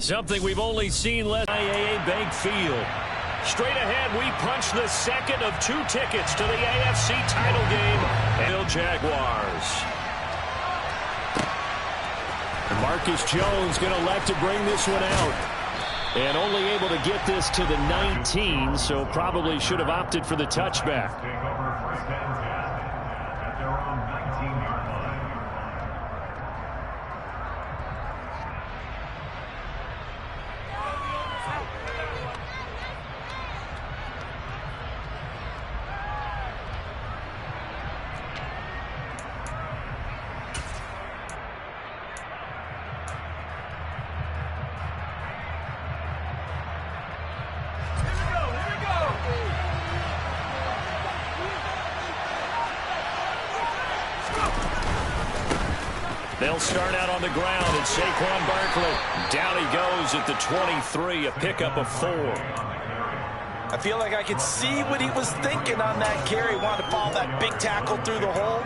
Something we've only seen less. IAA Bank Field. Straight ahead, we punch the second of 2 tickets to the AFC title game. And Jaguars. Marcus Jones going to elect to bring this one out. And only able to get this to the 19, so probably should have opted for the touchback. They'll start out on the ground, and Saquon Barkley. Down he goes at the 23, a pickup of 4. I feel like I could see what he was thinking on that carry. Wanted to follow that big tackle through the hole.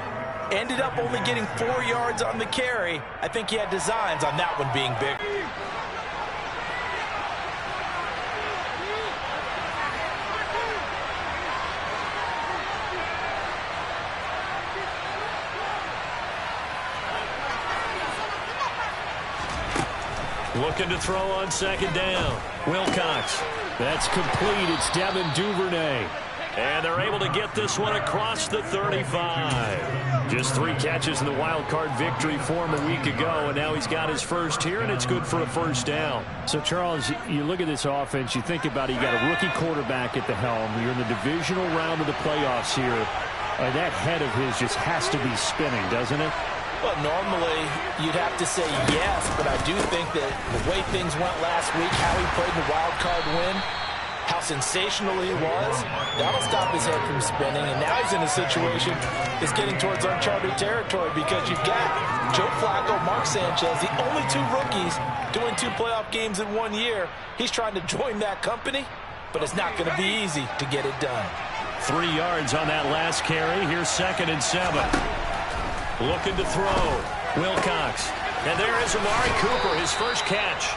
Ended up only getting 4 yards on the carry. I think he had designs on that one being big. Looking to throw on second down. Wilcox. That's complete. It's Devin Duvernay. And they're able to get this one across the 35. Just 3 catches in the wild card victory for him a week ago, and now he's got his first here, and it's good for a first down. So, Charles, you look at this offense, you think about it, you got a rookie quarterback at the helm. You're in the divisional round of the playoffs here. That head of his just has to be spinning, doesn't it? Well, normally you'd have to say yes, but I do think that the way things went last week, how he played in the wild card win, how sensational he was, that'll stop his head from spinning. And now he's in a situation that's getting towards uncharted territory because you've got Joe Flacco, Mark Sanchez, the only 2 rookies doing 2 playoff games in 1 year. He's trying to join that company, but it's not going to be easy to get it done. 3 yards on that last carry. Here's 2nd and 7. Looking to throw. Wilcox. And there is Amari Cooper, his first catch.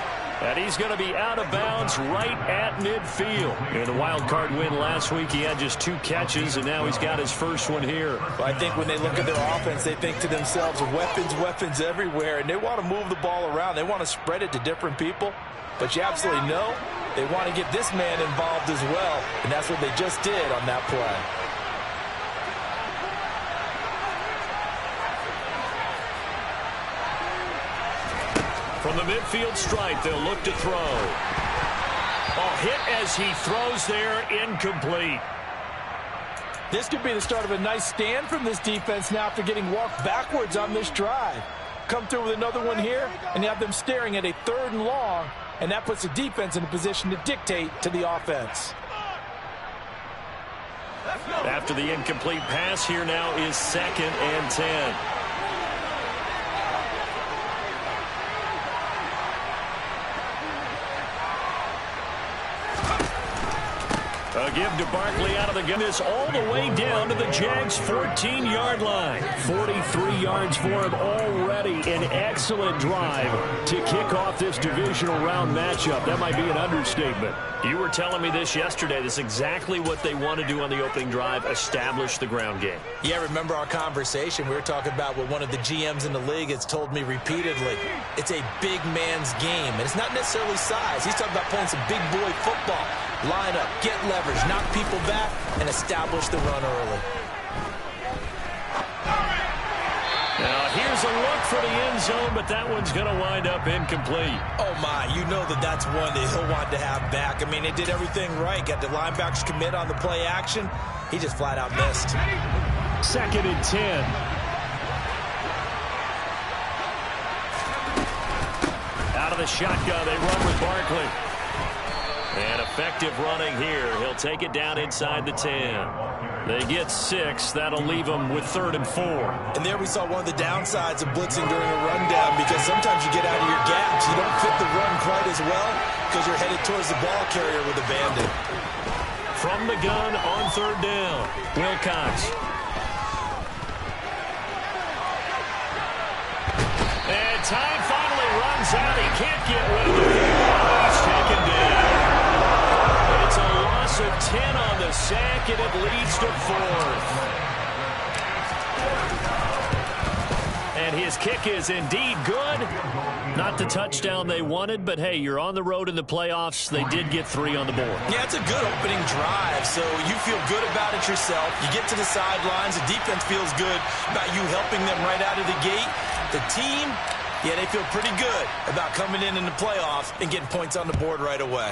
And he's going to be out of bounds right at midfield. In the wild card win last week, he had just 2 catches, and now he's got his first one here. Well, I think when they look at their offense, they think to themselves, weapons, weapons everywhere, and they want to move the ball around. They want to spread it to different people. But you absolutely know they want to get this man involved as well, and that's what they just did on that play. From the midfield stripe, they'll look to throw. Hit as he throws there, incomplete. This could be the start of a nice stand from this defense now after getting walked backwards on this drive. Come through with another one here, and you have them staring at a 3rd and long, and that puts the defense in a position to dictate to the offense. After the incomplete pass, here now is 2nd and 10. A give to Barkley out of the gun. This all the way down to the Jags' 14-yard line. 43 yards for him already. An excellent drive to kick off this divisional round matchup. That might be an understatement. You were telling me this yesterday. This is exactly what they want to do on the opening drive, establish the ground game. Yeah, remember our conversation. We were talking about what one of the GMs in the league has told me repeatedly. It's a big man's game, and it's not necessarily size. He's talking about playing some big boy football. Line up, get leverage, knock people back, and establish the run early. Now, here's a look for the end zone, but that one's going to wind up incomplete. Oh, my. You know that's one that he'll want to have back. I mean, they did everything right. Got the linebackers commit on the play action. He just flat out missed. 2nd and 10. Out of the shotgun, they run with Barkley. And effective running here. He'll take it down inside the 10. They get 6. That'll leave them with 3rd and 4. And there we saw one of the downsides of blitzing during a rundown, because sometimes you get out of your gaps. You don't fit the run quite as well because you're headed towards the ball carrier with a bandit. From the gun on 3rd down, Wilcox. And time finally runs out. He can't get rid of the 4th. And his kick is indeed good. Not the touchdown they wanted, but hey, you're on the road in the playoffs. They did get 3 on the board. Yeah, it's a good opening drive, so you feel good about it yourself. You get to the sidelines. The defense feels good about you helping them right out of the gate. The team, yeah, they feel pretty good about coming in the playoffs and getting points on the board right away.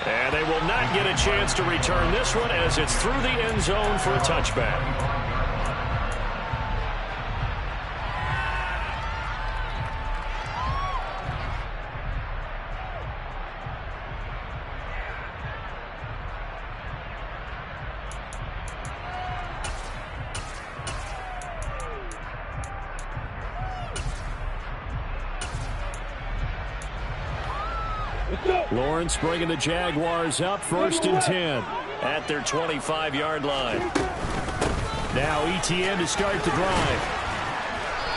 And they will not get a chance to return this one as it's through the end zone for a touchback. Lawrence bringing the Jaguars up 1st and 10 at their 25-yard line. Now ETN to start the drive.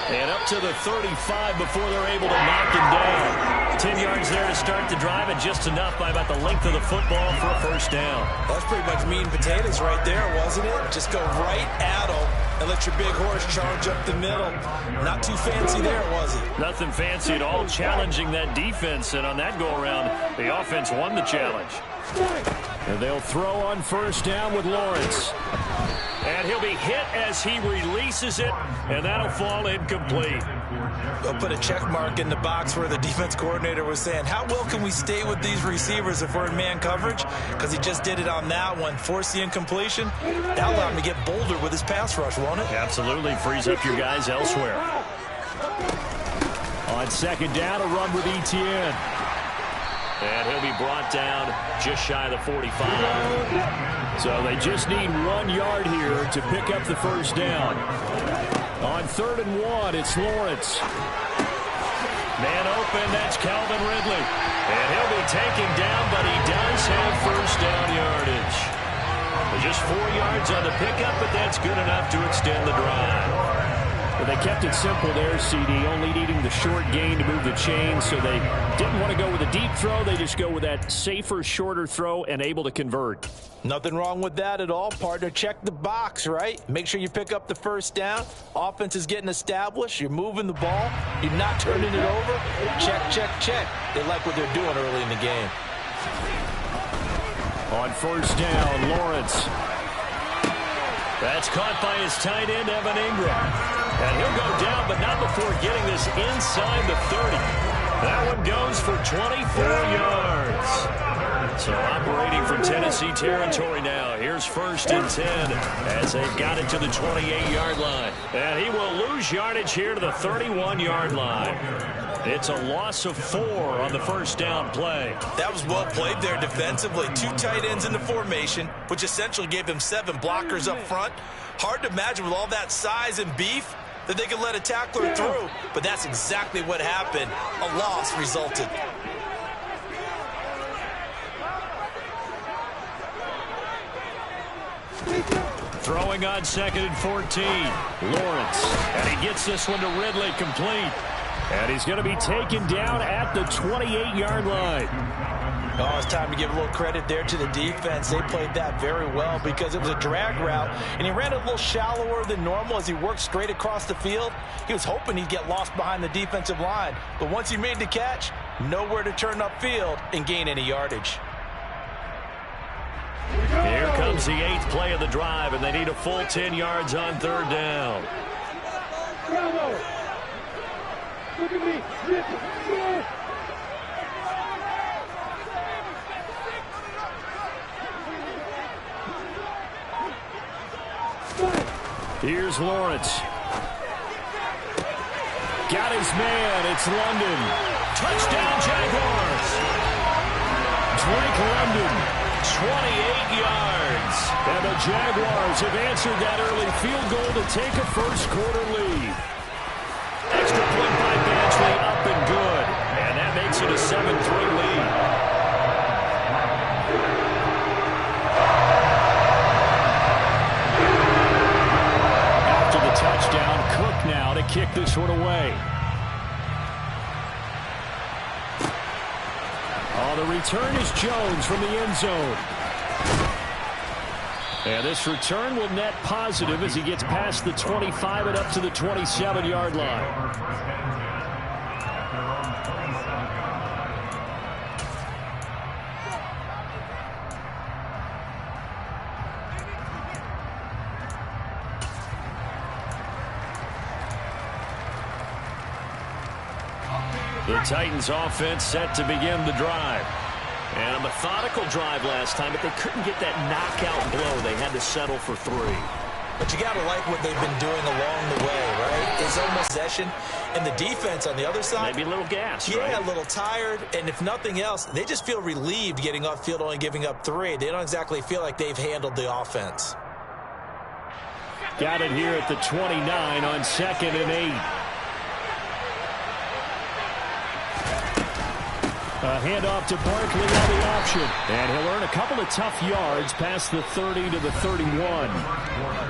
And up to the 35 before they're able to knock him down. 10 yards there to start the drive, and just enough by about the length of the football for a first down. That's pretty much meat and potatoes right there, wasn't it? Just go right at them and let your big horse charge up the middle. Not too fancy there, was it? Nothing fancy at all, challenging that defense, and on that go-around, the offense won the challenge. And they'll throw on first down with Lawrence. And he'll be hit as he releases it, and that'll fall incomplete. They'll put a check mark in the box where the defense coordinator was saying, how well can we stay with these receivers if we're in man coverage? Because he just did it on that one. Force the incompletion. That'll allow him to get bolder with his pass rush, won't it? Absolutely. Frees up your guys elsewhere. On second down, a run with ETN. And he'll be brought down just shy of the 45. So they just need 1 yard here to pick up the first down. On 3rd and 1, it's Lawrence. Man open, that's Calvin Ridley. And he'll be taken down, but he does have first down yardage. Just 4 yards on the pickup, but that's good enough to extend the drive. Well, they kept it simple there, CD, only needing the short gain to move the chain, so they didn't want to go with a deep throw. They just go with that safer, shorter throw and able to convert. Nothing wrong with that at all, partner. Check the box, right? Make sure you pick up the first down. Offense is getting established. You're moving the ball. You're not turning it over. Check, check, check. They like what they're doing early in the game. On first down, Lawrence. That's caught by his tight end, Evan Ingram. And he'll go down, but not before getting this inside the 30. That one goes for 24 yards. So operating from Tennessee territory now. Here's 1st and 10 as they've got it to the 28-yard line. And he will lose yardage here to the 31-yard line. It's a loss of 4 on the first down play. That was well played there defensively. 2 tight ends in the formation, which essentially gave them 7 blockers up front. Hard to imagine with all that size and beef that they could let a tackler through, but that's exactly what happened. A loss resulted. Throwing on 2nd and 14. Lawrence, and he gets this one to Ridley, complete. And he's going to be taken down at the 28-yard line. Oh, it's time to give a little credit there to the defense. They played that very well because it was a drag route, and he ran a little shallower than normal as he worked straight across the field. He was hoping he'd get lost behind the defensive line, but once he made the catch, nowhere to turn upfield and gain any yardage. Here comes the 8th play of the drive, and they need a full 10 yards on 3rd down. Look at me. Here's Lawrence. Got his man. It's London. Touchdown, Jaguars. Drake London, 28 yards. And the Jaguars have answered that early field goal to take a first-quarter lead. Extra point by Badgley, up and good. And that makes it a 7-3 lead. Touchdown, Cook now to kick this one away. Oh, the return is Jones from the end zone. And this return will net positive as he gets past the 25 and up to the 27-yard line. The Titans offense set to begin the drive. And a methodical drive last time, but they couldn't get that knockout blow. They had to settle for 3. But you got to like what they've been doing along the way, right? It's almost possession. And the defense on the other side. Maybe a little gas, yeah, right? A little tired. And if nothing else, they just feel relieved getting off field, only giving up 3. They don't exactly feel like they've handled the offense. Got it here at the 29 on 2nd and 8. A handoff to Barkley on the option. And he'll earn a couple of tough yards past the 30 to the 31.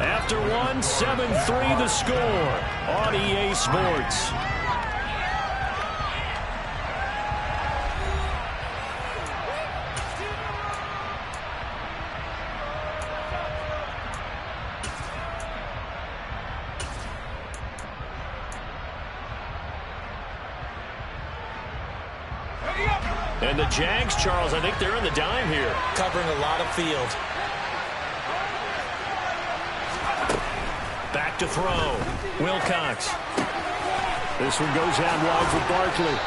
After 1, 7-3 the score on EA Sports. And the Jags, Charles, I think they're in the dime here. Covering a lot of field. Back to throw. Wilcox. This one goes out wide for Barkley.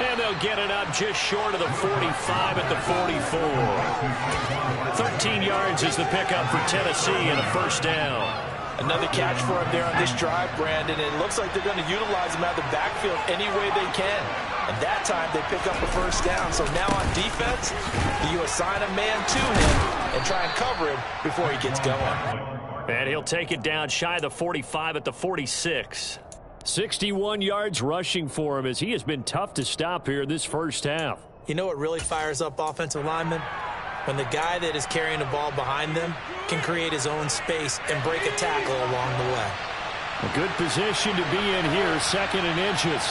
And they'll get it up just short of the 45 at the 44. 13 yards is the pickup for Tennessee and a first down. Another catch for him there on this drive, Brandon. It looks like they're going to utilize him out of the backfield any way they can. And that time they pick up a first down. So now on defense, you assign a man to him and try and cover him before he gets going. And he'll take it down shy of the 45 at the 46. 61 yards rushing for him as he has been tough to stop here this first half. You know what really fires up offensive linemen? When the guy that is carrying the ball behind them can create his own space and break a tackle along the way. A good position to be in here, 2nd and inches.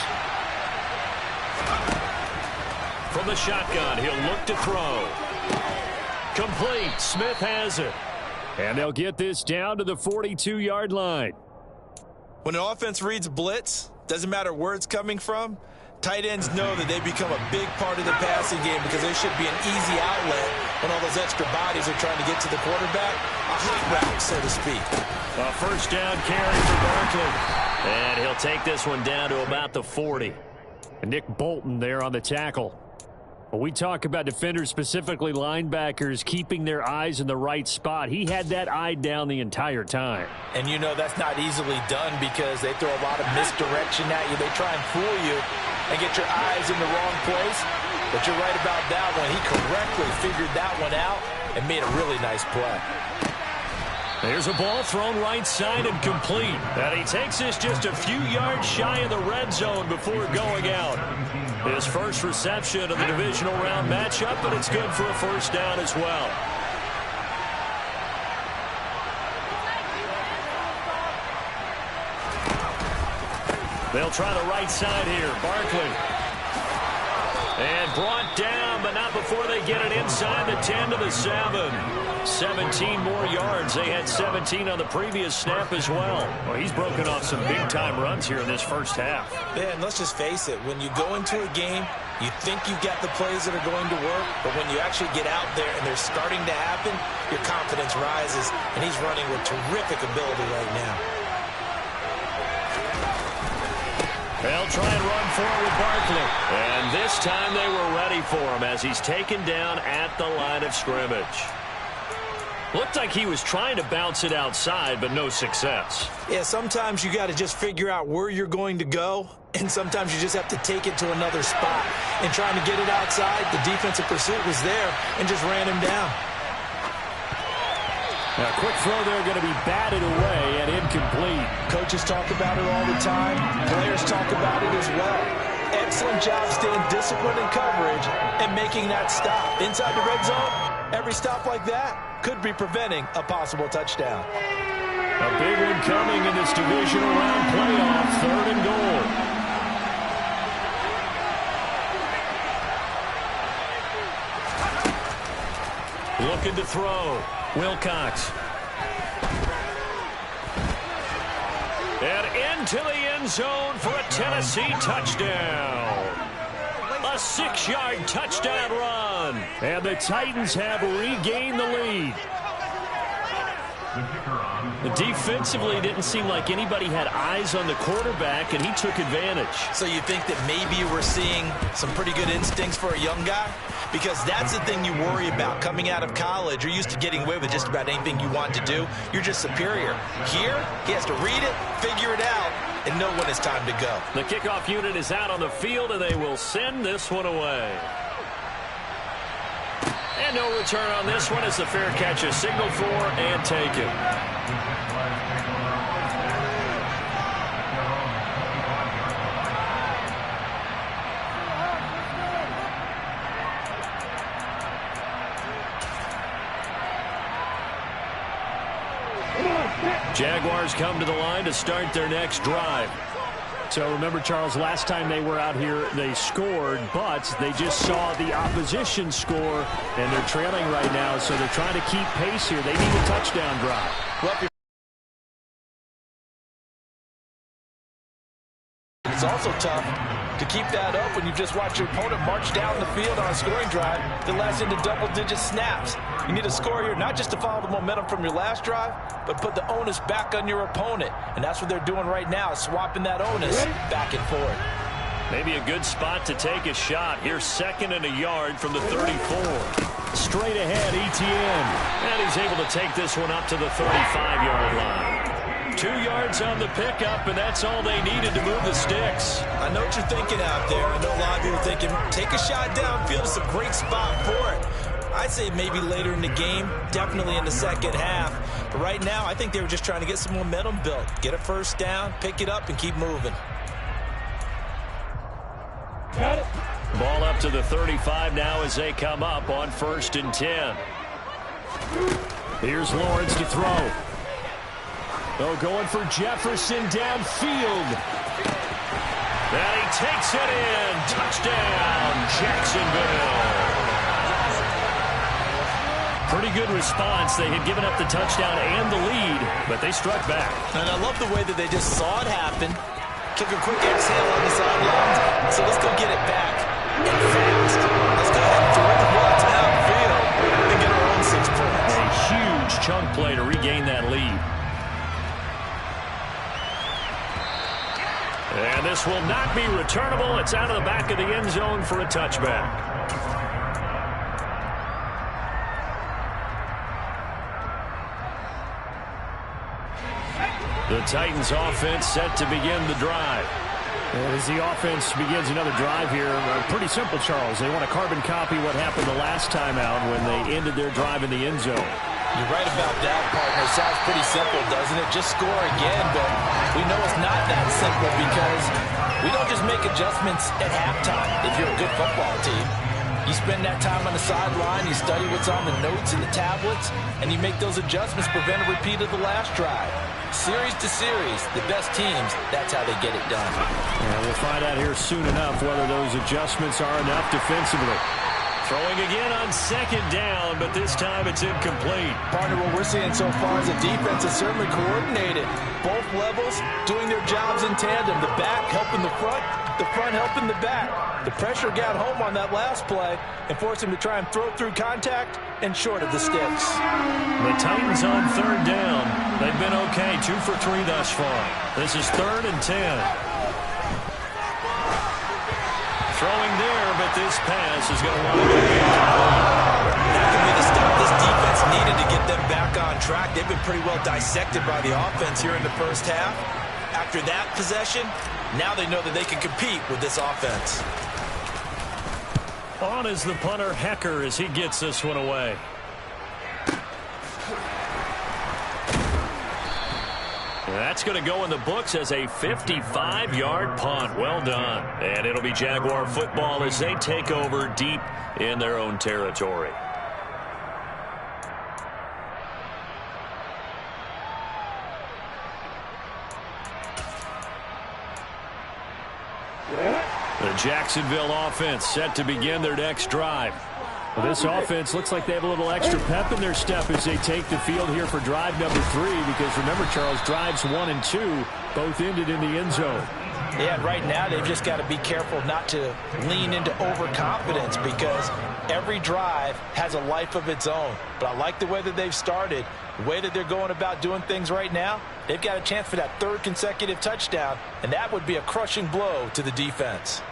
From the shotgun, he'll look to throw. Complete. Smith has it. And they'll get this down to the 42-yard line. When an offense reads blitz, doesn't matter where it's coming from, tight ends know that they become a big part of the passing game because they should be an easy outlet when all those extra bodies are trying to get to the quarterback. A hot route, so to speak. A first down carry for Barkley. And he'll take this one down to about the 40. Nick Bolton there on the tackle. When we talk about defenders, specifically linebackers, keeping their eyes in the right spot, he had that eye down the entire time. And you know that's not easily done because they throw a lot of misdirection at you. They try and fool you and get your eyes in the wrong place. But you're right about that one. He correctly figured that one out and made a really nice play. There's a ball thrown right side and complete. And he takes this just a few yards shy of the red zone before going out. His first reception of the divisional round matchup, but it's good for a first down as well. They'll try the right side here. Barkley. And brought down, but not before they get it inside the 10 to the 7. 17 more yards. They had 17 on the previous snap as well. Well, he's broken off some big-time runs here in this first half. Yeah, and let's just face it. When you go into a game, you think you've got the plays that are going to work, but when you actually get out there and they're starting to happen, your confidence rises, and he's running with terrific ability right now. They'll try and run forward with Barkley. And this time they were ready for him as he's taken down at the line of scrimmage. Looked like he was trying to bounce it outside, but no success. Yeah, sometimes you got to just figure out where you're going to go, and sometimes you just have to take it to another spot. And trying to get it outside, the defensive pursuit was there and just ran him down. A quick throw there going to be batted away and incomplete. Coaches talk about it all the time. Players talk about it as well. Excellent job staying disciplined in coverage and making that stop. Inside the red zone, every stop like that could be preventing a possible touchdown. A big one coming in this divisional round playoff, 3rd and goal. Looking to throw. Wilcox. And into the end zone for a Tennessee touchdown. A 6-yard touchdown run. And the Titans have regained the lead. Defensively, didn't seem like anybody had eyes on the quarterback, and he took advantage. So you think that maybe we're seeing some pretty good instincts for a young guy? Because that's the thing you worry about coming out of college. You're used to getting away with just about anything you want to do. You're just superior. Here, he has to read it, figure it out, and know when it's time to go. The kickoff unit is out on the field, and they will send this one away. And no return on this one as the fair catch is signaled for and taken. Jaguars come to the line to start their next drive. So remember, Charles, last time they were out here, they scored, but they just saw the opposition score, and they're trailing right now, so they're trying to keep pace here. They need a touchdown drive. Well, it's also tough to keep that up when you just watch your opponent march down the field on a scoring drive that lasts into double-digit snaps. You need a score here, not just to follow the momentum from your last drive, but put the onus back on your opponent. And that's what they're doing right now, swapping that onus back and forth. Maybe a good spot to take a shot. Here's 2nd and a yard from the 34. Straight ahead, Etienne. And he's able to take this one up to the 35-yard line. 2 yards on the pickup, and that's all they needed to move the sticks. I know what you're thinking out there. I know a lot of you are thinking, take a shot downfield. It's a great spot for it. I'd say maybe later in the game, definitely in the second half. But right now, I think they were just trying to get some momentum built. Get a first down, pick it up, and keep moving. Got it. Ball up to the 35 now as they come up on 1st and 10. Here's Lawrence to throw. Oh, going for Jefferson downfield. And he takes it in. Touchdown, Jacksonville. Pretty good response. They had given up the touchdown and the lead, but they struck back. And I love the way that they just saw it happen. Took a quick exhale on the sidelines. So let's go get it back. And fast. Let's go ahead and throw the ball downfield and get our own 6 points. A huge chunk play to regain that lead. And this will not be returnable. It's out of the back of the end zone for a touchback. The Titans offense set to begin the drive. As the offense begins another drive here, pretty simple, Charles. They want to carbon copy what happened the last time out when they ended their drive in the end zone. You're right about that, partner. Sounds pretty simple, doesn't it? Just score again, but we know it's not that simple because we don't just make adjustments at halftime if you're a good football team. You spend that time on the sideline, you study what's on the notes and the tablets, and you make those adjustments, prevent a repeat of the last drive. Series to series, the best teams, that's how they get it done. Yeah, we'll find out here soon enough whether those adjustments are enough defensively. Throwing again on 2nd down, but this time it's incomplete. Partner, what we're seeing so far is the defense is certainly coordinated. Both levels doing their jobs in tandem. The back helping the front helping the back. The pressure got home on that last play and forced him to try and throw through contact and short of the sticks. The Titans on 3rd down. They've been okay, 2 for 3 thus far. This is 3rd and 10. Throwing there, but this pass is going to wind up being incomplete. That could be the stop this defense needed to get them back on track. They've been pretty well dissected by the offense here in the first half. After that possession, now they know that they can compete with this offense. On is the punter, Hecker, as he gets this one away. That's going to go in the books as a 55-yard punt. Well done. And it'll be Jaguar football as they take over deep in their own territory. The Jacksonville offense set to begin their next drive. Well, this offense looks like they have a little extra pep in their step as they take the field here for drive number 3, because remember, Charles, drives 1 and 2 both ended in the end zone. Yeah, and right now they've just got to be careful not to lean into overconfidence, because every drive has a life of its own. But I like the way that they've started, the way that they're going about doing things right now. They've got a chance for that 3rd consecutive touchdown, and that would be a crushing blow to the defense.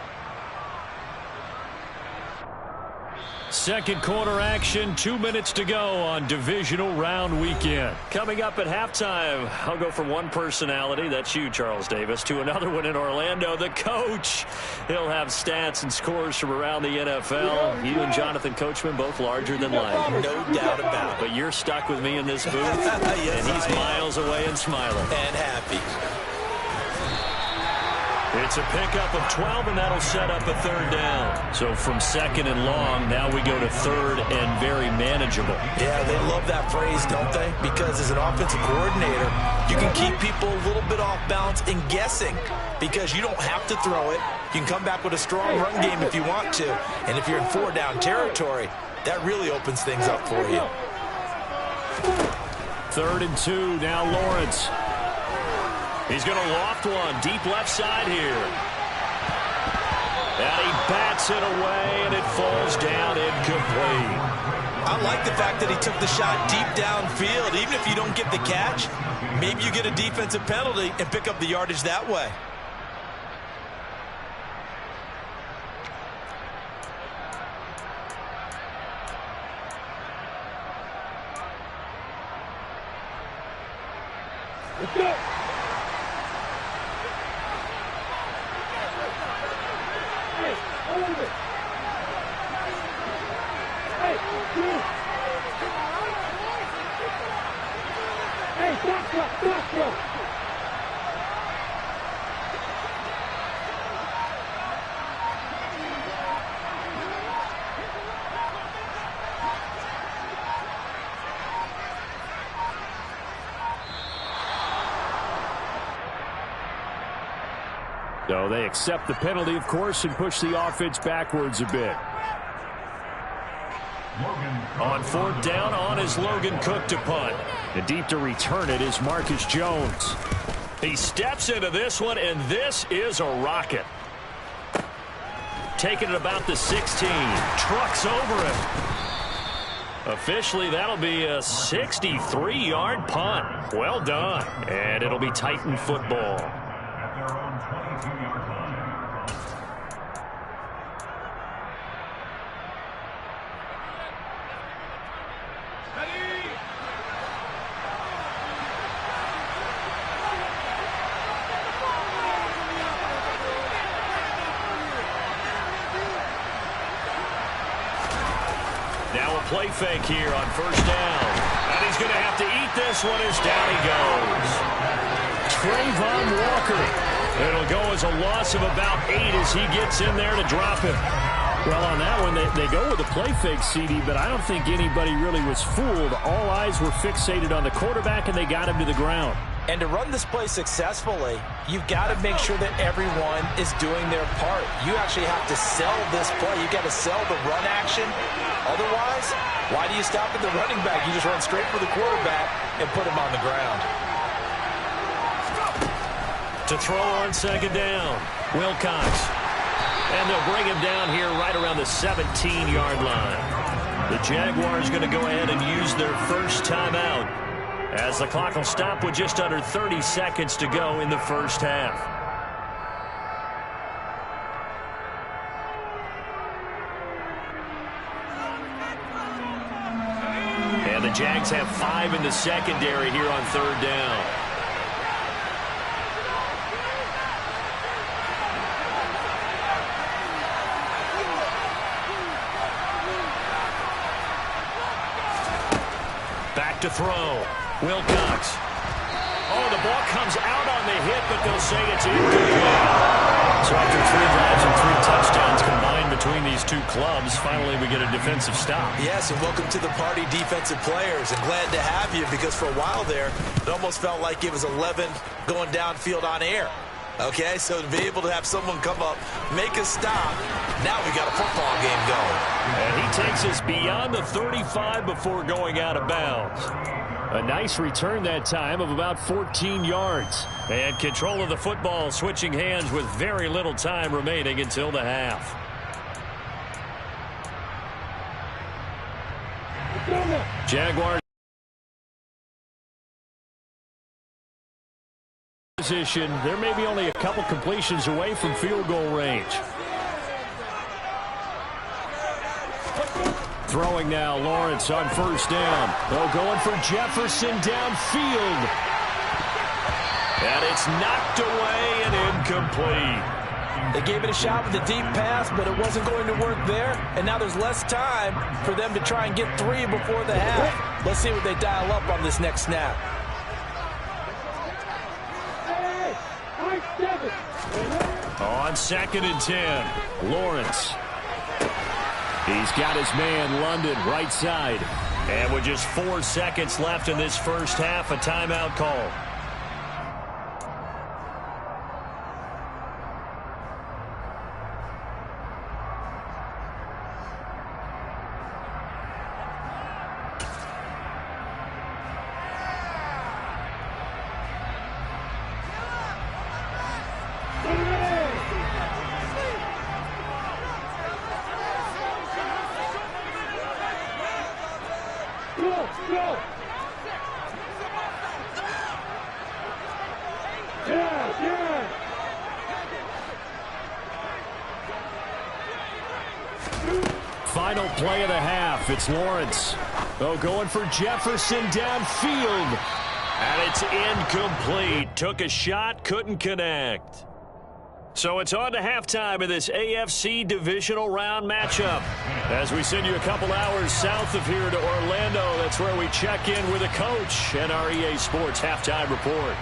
Second quarter action, 2 minutes to go on divisional round weekend. Coming up at halftime, I'll go from one personality, that's you, Charles Davis, to another one in Orlando, the coach. He'll have stats and scores from around the NFL. You and Jonathan Coachman both larger than life. No doubt about it. But you're stuck with me in this booth, yes, and he's miles away and smiling. And happy. It's a pickup of 12, and that'll set up a 3rd down. So from 2nd and long, now we go to 3rd and very manageable. Yeah, they love that phrase, don't they? Because as an offensive coordinator, you can keep people a little bit off balance and guessing, because you don't have to throw it. You can come back with a strong run game if you want to. And if you're in 4-down territory, that really opens things up for you. 3rd and 2, now Lawrence. He's going to loft one, deep left side here. And he bats it away, and it falls down incomplete. I like the fact that he took the shot deep downfield. Even if you don't get the catch, maybe you get a defensive penalty and pick up the yardage that way. Let's go. So they accept the penalty, of course, and push the offense backwards a bit. On 4th down, on is Logan Cook to punt. And deep to return it is Marcus Jones. He steps into this one, and this is a rocket. Taking it about the 16. Trucks over it. Officially, that'll be a 63-yard punt. Well done. And it'll be Titan football. Now a play fake here on 1st down. And he's going to have to eat this one as down he goes. Trayvon Walker. It'll go as a loss of about 8 as he gets in there to drop him. Well, on that one, they go with a play fake, CD, but I don't think anybody really was fooled. All eyes were fixated on the quarterback, and they got him to the ground. And to run this play successfully, you've got to make sure that everyone is doing their part. You actually have to sell this play. You've got to sell the run action. Otherwise, why do you stop at the running back? You just run straight for the quarterback and put him on the ground. To throw on 2nd down, Wilcox. And they'll bring him down here right around the 17-yard line. The Jaguars going to go ahead and use their first timeout, as the clock will stop with just under 30 seconds to go in the first half. And the Jags have 5 in the secondary here on 3rd down. Back to throw. Wilcox. Oh, the ball comes out on the hit, but they'll say it's incomplete. So after 3 drives and 3 touchdowns combined between these two clubs, finally we get a defensive stop. Yes, and welcome to the party, defensive players. And glad to have you, because for a while there, it almost felt like it was 11 going downfield on air. Okay, so to be able to have someone come up, make a stop, now we got a football game going. And he takes us beyond the 35 before going out of bounds. A nice return that time of about 14 yards. And control of the football switching hands with very little time remaining until the half. Jaguars position. There may be only a couple completions away from field goal range. Throwing now, Lawrence on first down. They'll going for Jefferson downfield. And it's knocked away and incomplete. They gave it a shot with a deep pass, but it wasn't going to work there. And now there's less time for them to try and get 3 before the half. Let's see what they dial up on this next snap. On 2nd and 10, Lawrence. He's got his man, London, right side. And with just 4 seconds left in this first half, a timeout call. Final play of the half. It's Lawrence. Oh, going for Jefferson downfield. And it's incomplete. Took a shot, couldn't connect. So it's on to halftime of this AFC divisional round matchup. As we send you a couple hours south of here to Orlando, that's where we check in with a coach and our EA Sports halftime report.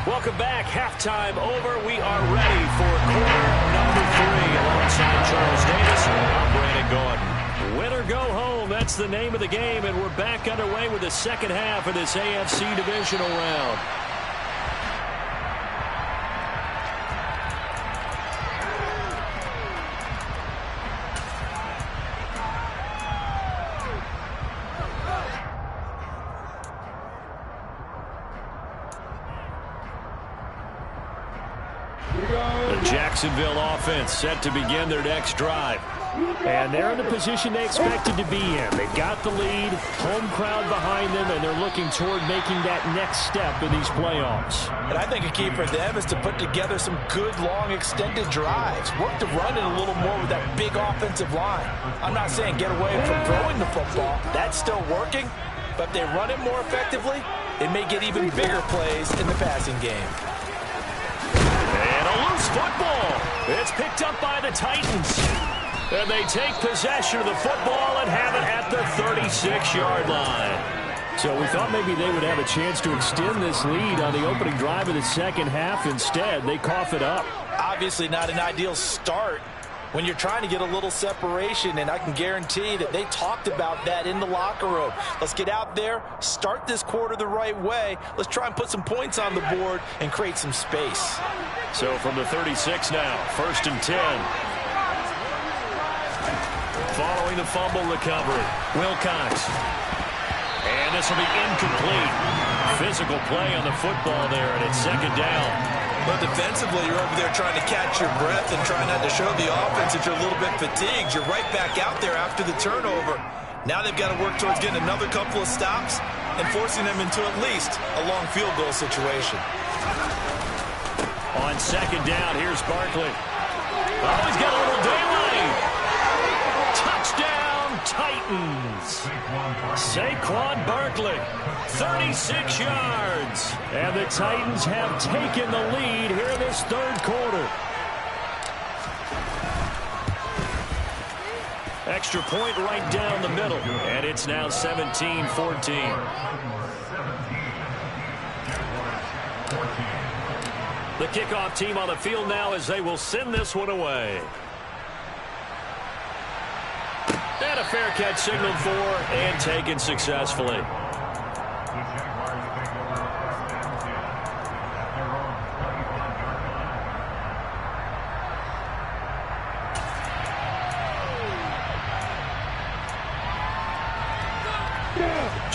Welcome back. Halftime over. We are ready for quarter number 3 alongside Charles Davis. I'm Brandon Gordon. Win or go home, that's the name of the game, and we're back underway with the second half of this AFC divisional round. The Jacksonville offense set to begin their next drive. And they're in the position they expected to be in. They've got the lead, home crowd behind them, and they're looking toward making that next step in these playoffs. And I think a key for them is to put together some good, long, extended drives. Work the run in a little more with that big offensive line. I'm not saying get away from throwing the football. That's still working. But if they run it more effectively, it may get even bigger plays in the passing game. And a loose football. It's picked up by the Titans. And they take possession of the football and have it at the 36-yard line. So we thought maybe they would have a chance to extend this lead on the opening drive of the second half. Instead, they cough it up. Obviously not an ideal start when you're trying to get a little separation, and I can guarantee that they talked about that in the locker room. Let's get out there, start this quarter the right way. Let's try and put some points on the board and create some space. So from the 36 now, 1st and 10. Following the fumble recovery, Wilcox. And this will be incomplete. Physical play on the football there, and it's 2nd down. But defensively, you're over there trying to catch your breath and trying not to show the offense that you're a little bit fatigued. You're right back out there after the turnover. Now they've got to work towards getting another couple of stops and forcing them into at least a long field goal situation. On 2nd down, here's Barkley. Oh, he's got a little daylight. Touchdown, Titans. Saquon Barkley, 36 yards. And the Titans have taken the lead here in this 3rd quarter. Extra point right down the middle. And it's now 17-14. The kickoff team on the field now as they will send this one away. And a fair catch signaled for and taken successfully.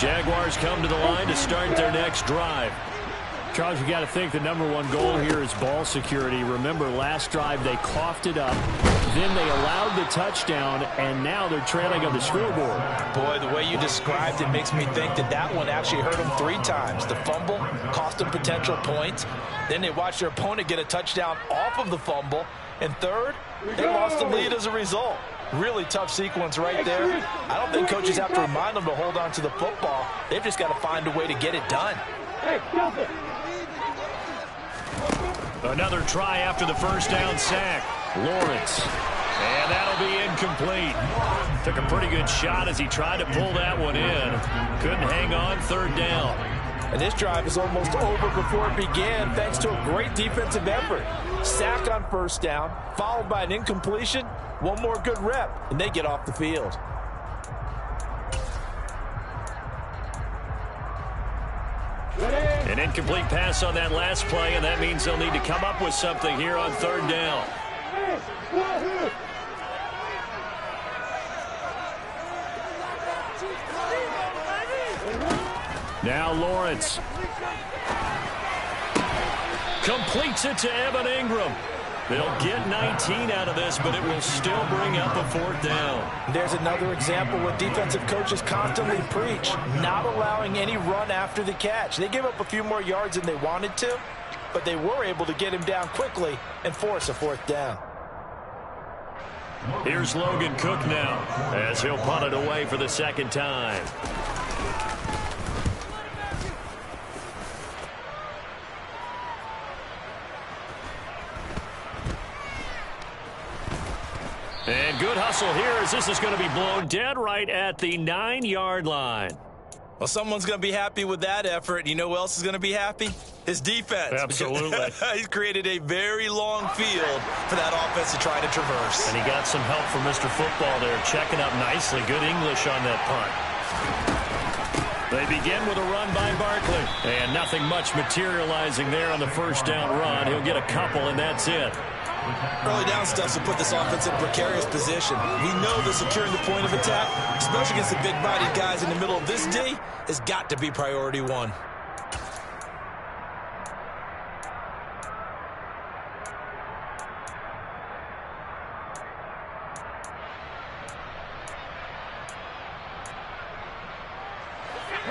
Jaguars come to the line to start their next drive. Charles, you got to think the #1 goal here is ball security. Remember, last drive they coughed it up, then they allowed the touchdown, and now they're trailing on the scoreboard. Boy, the way you described it makes me think that that one actually hurt them 3 times. The fumble cost them potential points. Then they watched their opponent get a touchdown off of the fumble. And third, they lost the lead as a result. Really tough sequence right there. I don't think coaches have to remind them to hold on to the football. They've just got to find a way to get it done. Another try after the first down sack. Lawrence. And that'll be incomplete. Took a pretty good shot as he tried to pull that one in. Couldn't hang on, 3rd down. And this drive is almost over before it began thanks to a great defensive effort. Sack on 1st down, followed by an incompletion. One more good rep, and they get off the field. An incomplete pass on that last play, and that means they'll need to come up with something here on 3rd down. Now Lawrence. Completes it to Evan Ingram. They'll get 19 out of this, but it will still bring up a 4th down. There's another example what defensive coaches constantly preach, not allowing any run after the catch. They gave up a few more yards than they wanted to, but they were able to get him down quickly and force a 4th down. Here's Logan Cook now as he'll punt it away for the 2nd time. And good hustle here as this is going to be blown dead right at the 9-yard line. Well, someone's going to be happy with that effort. You know who else is going to be happy? His defense. Absolutely. He's created a very long field for that offense to try to traverse. And he got some help from Mr. Football there, checking up nicely. Good English on that punt. They begin with a run by Barkley. And nothing much materializing there on the 1st down run. He'll get a couple, and that's it. Early down stuff will put this offense in a precarious position. We know that securing the point of attack, especially against the big-bodied guys in the middle of this D, has got to be priority 1.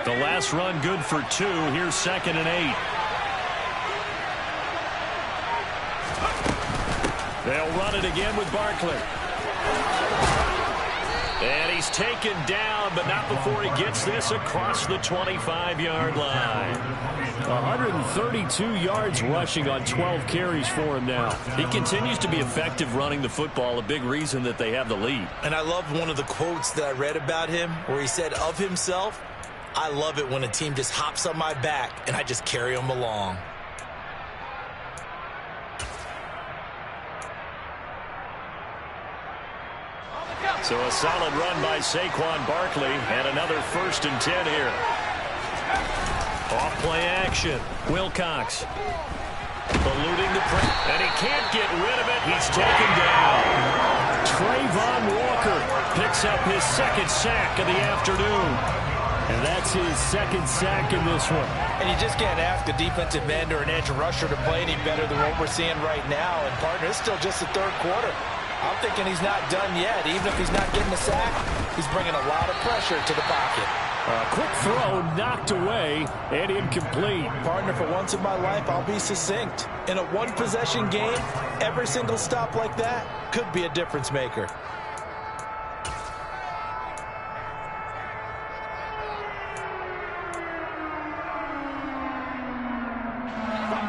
The last run good for 2. Here's 2nd and 8. They'll run it again with Barkley. And he's taken down, but not before he gets this across the 25-yard line. 132 yards rushing on 12 carries for him now. He continues to be effective running the football, a big reason that they have the lead. And I love one of the quotes that I read about him where he said of himself, "I love it when a team just hops on my back and I just carry them along." So a solid run by Saquon Barkley and another 1st and 10 here. Off play action. Wilcox eluding the press, and he can't get rid of it. He's taken down. Trayvon Walker Picks up his 2nd sack of the afternoon. And that's his 2nd sack in this one. And you just can't ask a defensive end or an edge rusher to play any better than what we're seeing right now. And, partner, it's still just the 3rd quarter. I'm thinking he's not done yet. Even if he's not getting a sack, he's bringing a lot of pressure to the pocket. A quick throw knocked away and incomplete. Partner, for once in my life, I'll be succinct. In a 1-possession game, every single stop like that could be a difference maker.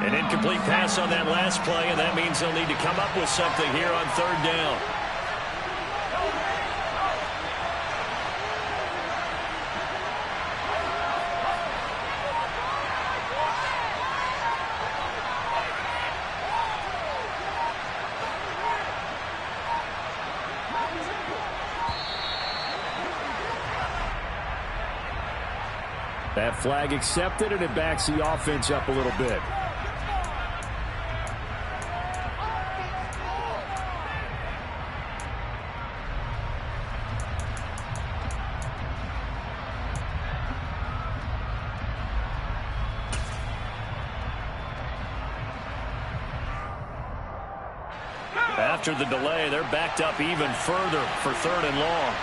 An incomplete pass on that last play, and that means they'll need to come up with something here on 3rd down. That flag accepted, and it backs the offense up a little bit. After the delay, they're backed up even further for 3rd and long.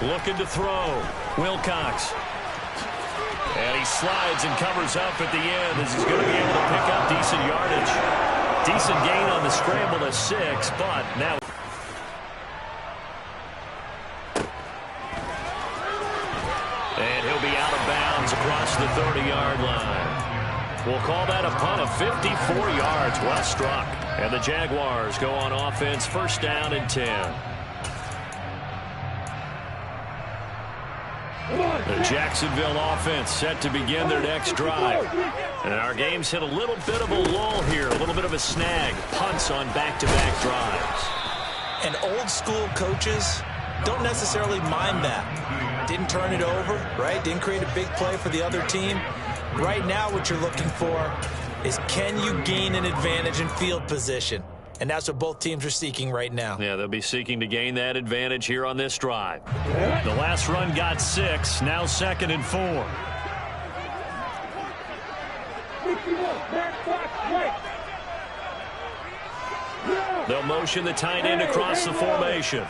Looking to throw. Wilcox. And he slides and covers up at the end as he's going to be able to pick up decent yardage. Decent gain on the scramble to 6, but now... And he'll be out of bounds across the 30-yard line. We'll call that a punt of 54 yards. Well struck. And the Jaguars go on offense, 1st down and 10. The Jacksonville offense set to begin their next drive. And our game's hit a little bit of a lull here, a little bit of a snag. Punts on back-to-back drives. And old-school coaches don't necessarily mind that. Didn't turn it over, right? Didn't create a big play for the other team. Right now what you're looking for is, can you gain an advantage in field position? And that's what both teams are seeking right now. Yeah, they'll be seeking to gain that advantage here on this drive. The last run got 6, now 2nd and 4. They'll motion the tight end across the formation.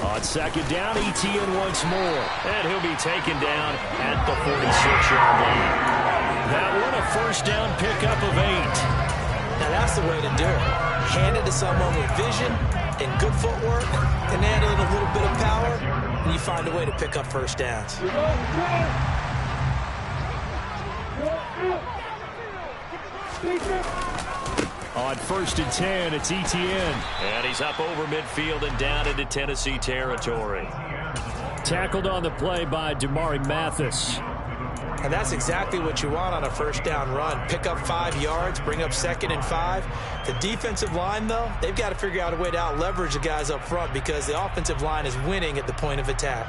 On 2nd down, ETN once more. And he'll be taken down at the 46-yard line. That one a 1st down pickup of 8. Now that's the way to do it. Hand it to someone with vision and good footwork, and add in a little bit of power, and you find a way to pick up 1st downs. On 1st and 10, it's ETN. And he's up over midfield and down into Tennessee territory. Tackled on the play by Damari Mathis. And that's exactly what you want on a 1st down run. Pick up 5 yards, bring up 2nd and 5. The defensive line, though, they've got to figure out a way to out-leverage the guys up front because the offensive line is winning at the point of attack.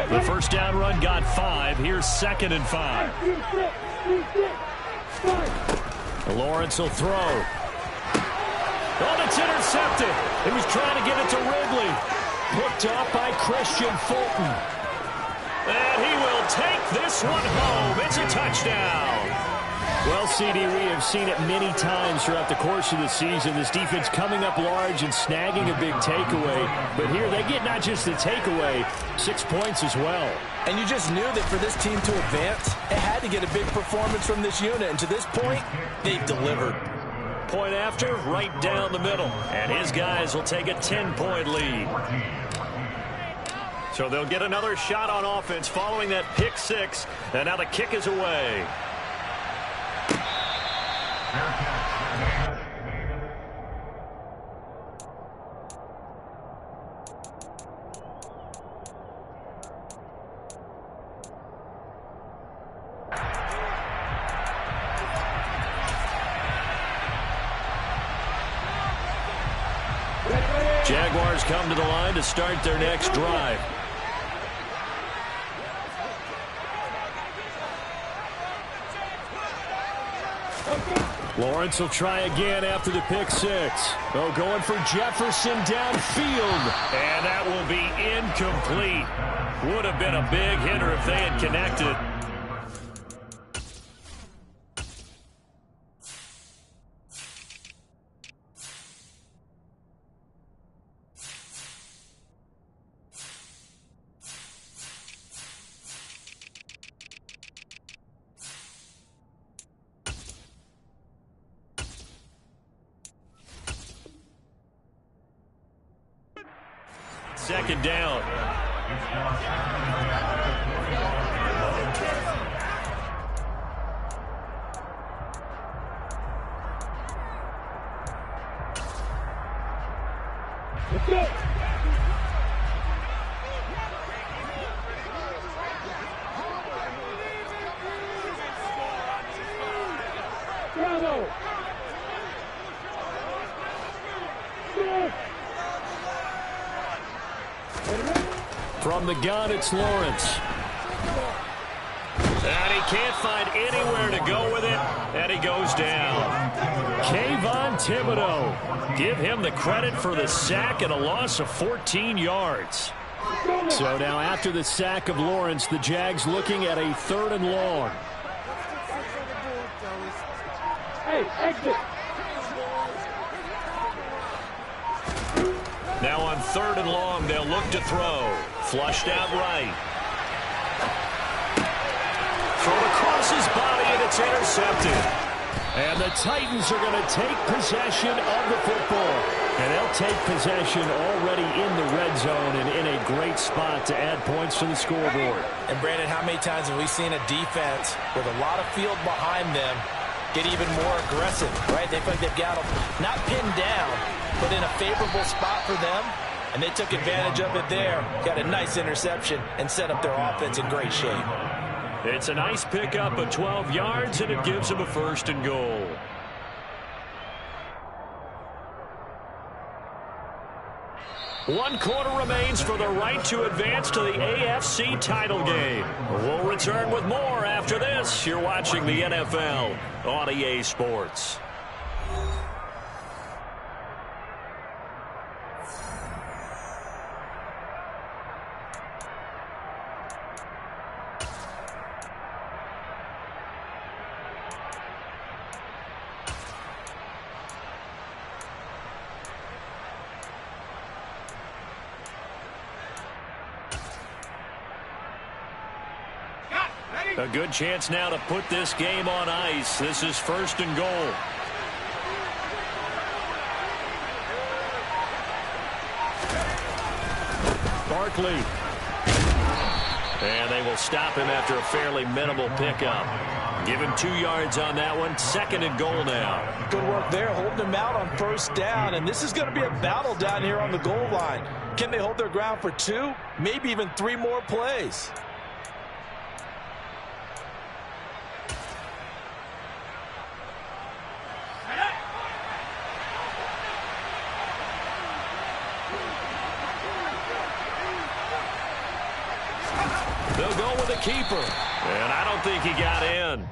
The 1st down run got 5. Here's 2nd and 5. Lawrence will throw. Oh, it's intercepted. He was trying to get it to Ridley. Picked off by Christian Fulton. And he will take this one home. It's a touchdown. Well, CD, we have seen it many times throughout the course of the season. This defense coming up large and snagging a big takeaway. But here they get not just the takeaway, 6 points as well. And you just knew that for this team to advance, it had to get a big performance from this unit. And to this point, they've delivered. Point after, right down the middle. And his guys will take a 10-point lead. So they'll get another shot on offense following that pick 6. And now the kick is away. Jaguars come to the line to start their next drive. Lawrence will try again after the pick 6. Oh, going for Jefferson downfield. And that will be incomplete. Would have been a big hitter if they had connected. Second down. Let's go. Bravo. From the gun, it's Lawrence. And he can't find anywhere to go with it, and he goes down. Kayvon Thibodeau. Give him the credit for the sack and a loss of 14 yards. So now after the sack of Lawrence, the Jags looking at a 3rd and long. Hey, exit. Now on 3rd and long, they'll look to throw. Flushed out right. Thrown across his body, and it's intercepted. And the Titans are going to take possession of the football. And they'll take possession already in the red zone and in a great spot to add points to the scoreboard. And Brandon, how many times have we seen a defense with a lot of field behind them get even more aggressive, right? They feel like they've got them not pinned down, but in a favorable spot for them. And they took advantage of it there. Got a nice interception and set up their offense in great shape. It's a nice pickup of 12 yards, and it gives them a 1st and goal. One quarter remains for the right to advance to the AFC title game. We'll return with more after this. You're watching the NFL on EA Sports. A good chance now to put this game on ice. This is 1st and goal. Barkley. And they will stop him after a fairly minimal pickup. Give him 2 yards on that one. 2nd and goal now. Good work there, holding him out on 1st down. And this is going to be a battle down here on the goal line. Can they hold their ground for 2, maybe even 3 more plays? They'll go with a keeper. And I don't think he got in.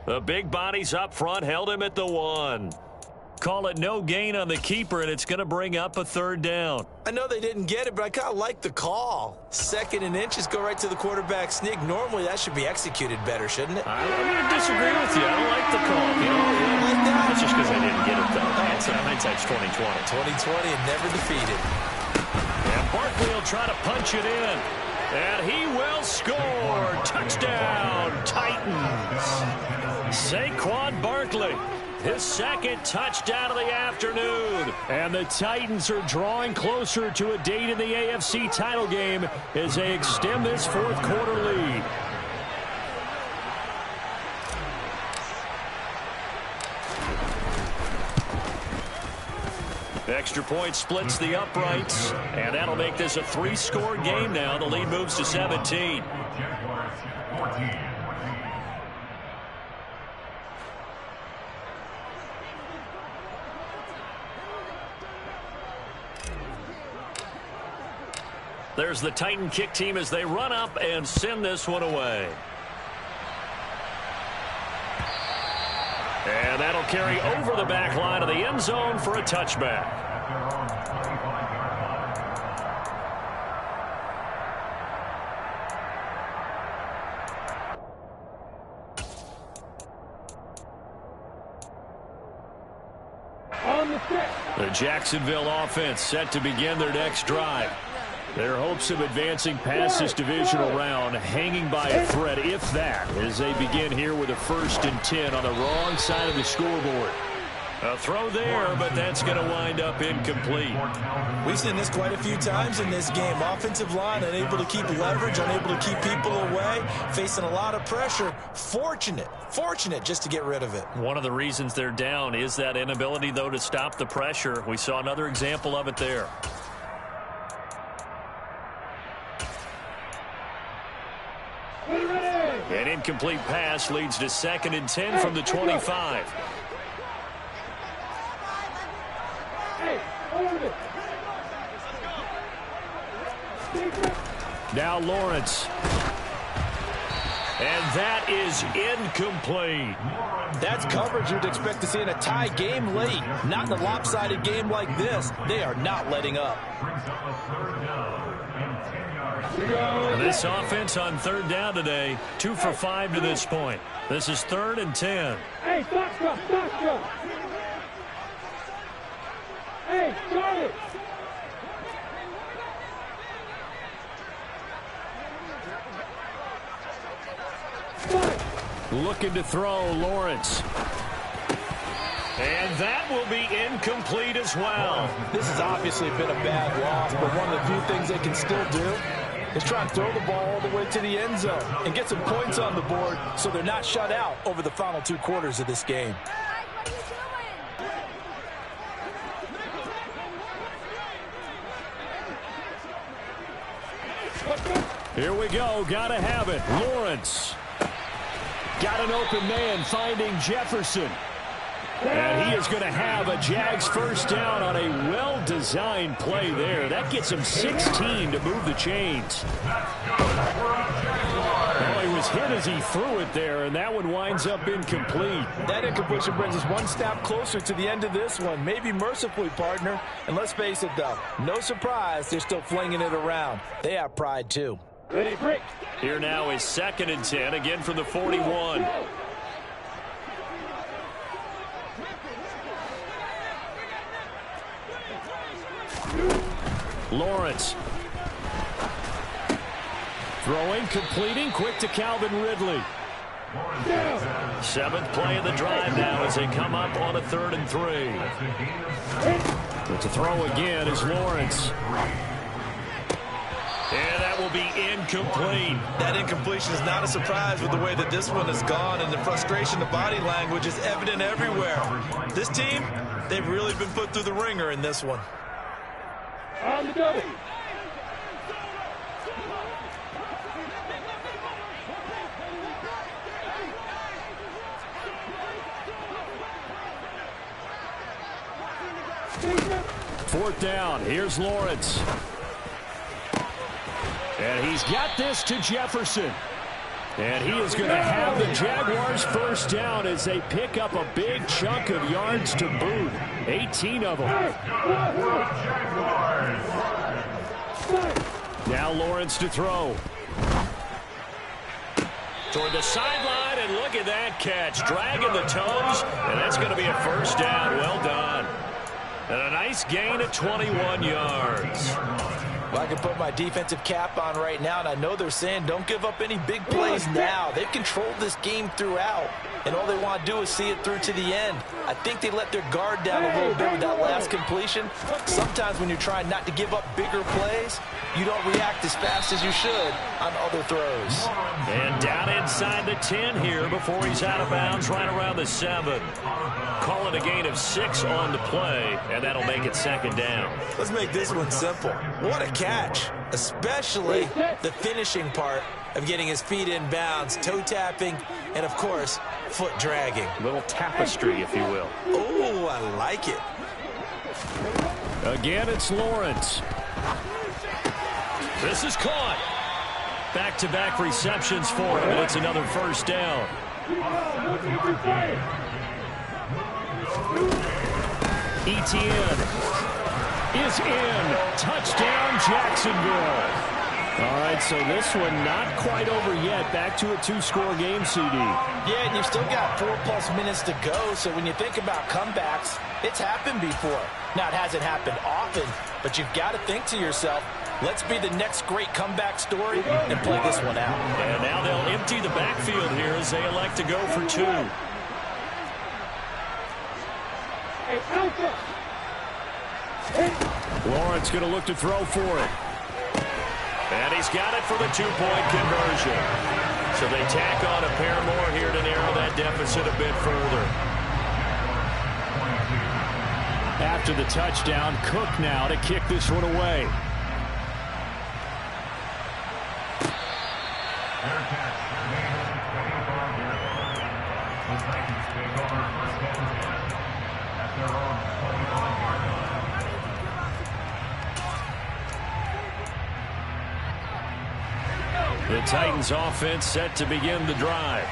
The big bodies up front held him at the 1. Call it no gain on the keeper, and it's going to bring up a 3rd down. I know they didn't get it, but I kind of like the call. 2nd and inches, go right to the quarterback sneak. Normally, that should be executed better, shouldn't it? I'm going to disagree with you. I don't like the call. You don't like that? That's just because I didn't get it, though. Hindsight's 2020. 2020 and never defeated. And Barkley will try to punch it in. And he will score. Touchdown, Titans. Saquon Barkley, his 2nd touchdown of the afternoon. And the Titans are drawing closer to a date in the AFC title game as they extend this 4th quarter lead. Extra point splits the uprights, and that'll make this a 3-score game now. The lead moves to 17. There's the Titan kick team as they run up and send this one away. And that'll carry over the back line of the end zone for a touchback. The Jacksonville offense set to begin their next drive. Their hopes of advancing past this divisional round hanging by a thread, if that, as they begin here with a 1st and 10 on the wrong side of the scoreboard. A throw there, but that's going to wind up incomplete. We've seen this quite a few times in this game. Offensive line unable to keep leverage, unable to keep people away, facing a lot of pressure. Fortunate just to get rid of it. One of the reasons they're down is that inability, though, to stop the pressure. We saw another example of it there. An incomplete pass leads to 2nd and 10 from the 25. Now Lawrence. And that is incomplete. That's coverage you'd expect to see in a tie game late. Not in a lopsided game like this. They are not letting up. This offense on third down today, 2 for 5 to this point. This is 3rd and 10. Hey, stop. Hey, Charlie. Looking to throw, Lawrence. And that will be incomplete as well. This has obviously been a bad loss, but one of the few things they can still do is try and throw the ball all the way to the end zone and get some points on the board so they're not shut out over the final 2 quarters of this game. Here we go. Gotta have it. Lawrence. Got an open man finding Jefferson. And he is going to have a Jags first down on a well-designed play there. That gets him 16 to move the chains. Well, he was hit as he threw it there, and that one winds up incomplete. That incompletion brings us one step closer to the end of this one. Maybe mercifully, partner. And let's face it, though, no surprise, they're still flinging it around. They have pride, too. Ready, break. Here now is 2nd and 10, again from the 41. Lawrence. Throwing, completing, quick to Calvin Ridley. 7th play of the drive now as they come up on a 3rd and 3. But to throw again is Lawrence. And that will be incomplete. That incompletion is not a surprise with the way that this one has gone, and the frustration, the body language is evident everywhere. This team, they've really been put through the ringer in this one. On the double. Fourth down. Here's Lawrence. And he's got this to Jefferson. And he is going to have the Jaguars first down as they pick up a big chunk of yards to boot. 18 of them. Now Lawrence to throw. Toward the sideline, and look at that catch. Dragging the toes, and that's going to be a first down. Well done. And a nice gain of 21 yards. Well, I can put my defensive cap on right now, and I know they're saying don't give up any big plays now. They've controlled this game throughout, and all they want to do is see it through to the end. I think they let their guard down a little bit with that last completion. Sometimes when you're trying not to give up bigger plays, you don't react as fast as you should on other throws. And down inside the 10 here before he's out of bounds right around the 7. Call it a gain of 6 on the play, and that'll make it 2nd down. Let's make this one simple. What a catch, especially the finishing part of getting his feet in bounds, toe tapping, and of course, foot dragging. A little tapestry, if you will. Oh, I like it. Again, it's Lawrence. This is caught. Back-to-back receptions for him, and it's another first down. Etienne is in. Touchdown, Jacksonville. All right, so this one not quite over yet. Back to a 2-score game, CD. Yeah, and you've still got 4+ minutes to go, so when you think about comebacks, it's happened before. Now, it hasn't happened often, but you've got to think to yourself, let's be the next great comeback story and play this one out. And now they'll empty the backfield here as they elect to go for 2. Lawrence going to look to throw for it. And he's got it for the 2-point conversion. So they tack on a pair more here to narrow that deficit a bit further. After the touchdown, Cook now to kick this one away. The Titans offense set to begin the drive.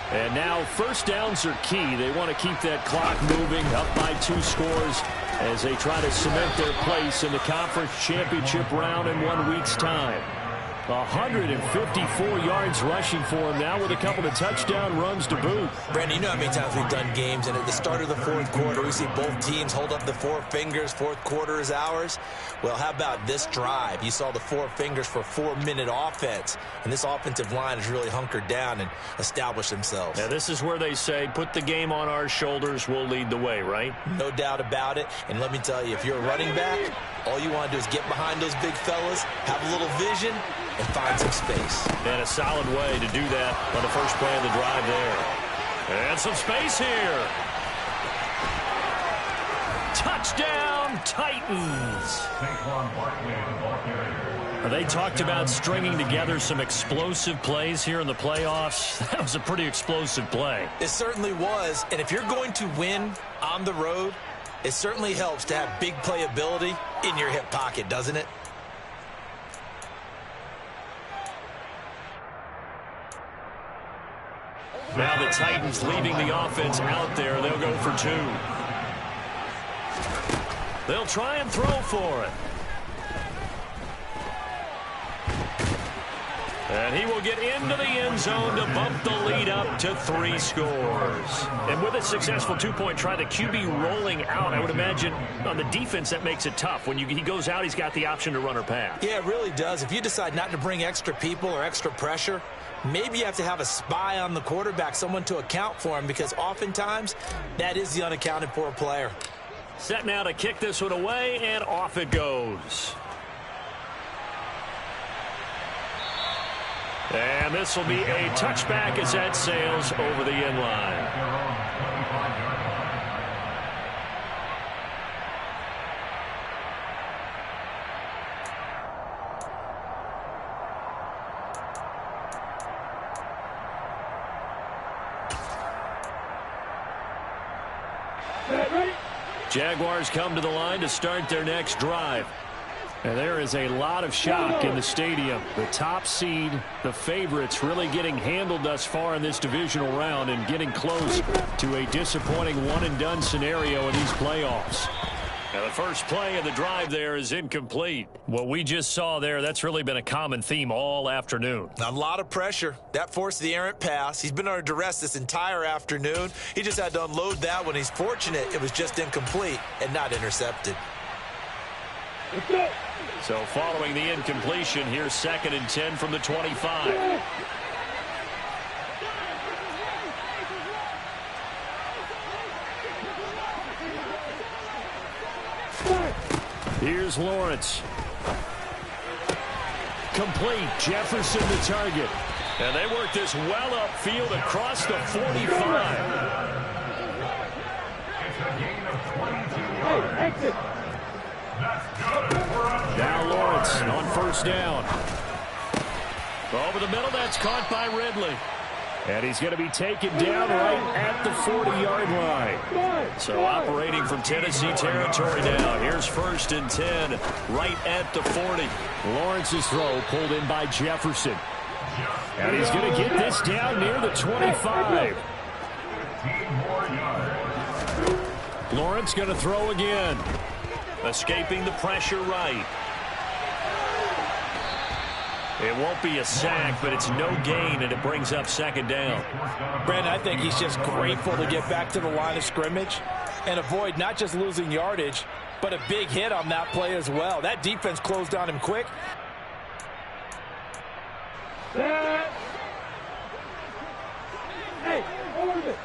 And now first downs are key. They want to keep that clock moving, up by 2 scores as they try to cement their place in the conference championship round in 1 week's time. 154 yards rushing for him now with a couple of touchdown runs to boot. Brandon, you know how many times we've done games, and at the start of the fourth quarter, we see both teams hold up the 4 fingers, fourth quarter is ours. Well, how about this drive? You saw the 4 fingers for 4-minute offense, and this offensive line has really hunkered down and established themselves. Now, this is where they say, put the game on our shoulders, we'll lead the way, right? No doubt about it, and let me tell you, if you're a running back, all you want to do is get behind those big fellas, have a little vision, and find some space. And a solid way to do that on the first play of the drive there. And some space here. Touchdown, Titans. They talked about stringing together some explosive plays here in the playoffs. That was a pretty explosive play. It certainly was, and if you're going to win on the road, it certainly helps to have big playability in your hip pocket, doesn't it? Now the Titans leaving the offense out there. They'll go for 2. They'll try and throw for it. And he will get into the end zone to bump the lead up to 3 scores. And with a successful 2-point try, the QB rolling out, I would imagine on the defense that makes it tough. When he goes out, he's got the option to run or pass. Yeah, it really does. If you decide not to bring extra people or extra pressure, maybe you have to have a spy on the quarterback, someone to account for him, because oftentimes that is the unaccounted for player. Set now to kick this one away, and off it goes. And this will be a touchback as that sails over the end line. Jaguars come to the line to start their next drive. And there is a lot of shock in the stadium. The top seed, the favorites, really getting handled thus far in this divisional round and getting close to a disappointing one-and-done scenario in these playoffs. Now the first play of the drive there is incomplete. What we just saw there, that's really been a common theme all afternoon. A lot of pressure. That forced the errant pass. He's been under duress this entire afternoon. He just had to unload that one. He's fortunate it was just incomplete and not intercepted. So following the incompletion, here's 2nd and 10 from the 25. Here's Lawrence. Complete. Jefferson the target. And they work this well upfield across the 45. Exit. Now Lawrence on first down. Over the middle, that's caught by Ridley. And he's going to be taken down right at the 40-yard line. So operating from Tennessee territory now. Here's 1st and 10 right at the 40. Lawrence's throw pulled in by Jefferson. And he's going to get this down near the 25. Lawrence going to throw again. Escaping the pressure right. It won't be a sack, but it's no gain, and it brings up 2nd down. Brandon, I think he's just grateful to get back to the line of scrimmage and avoid not just losing yardage, but a big hit on that play as well. That defense closed on him quick. Hey, hold it.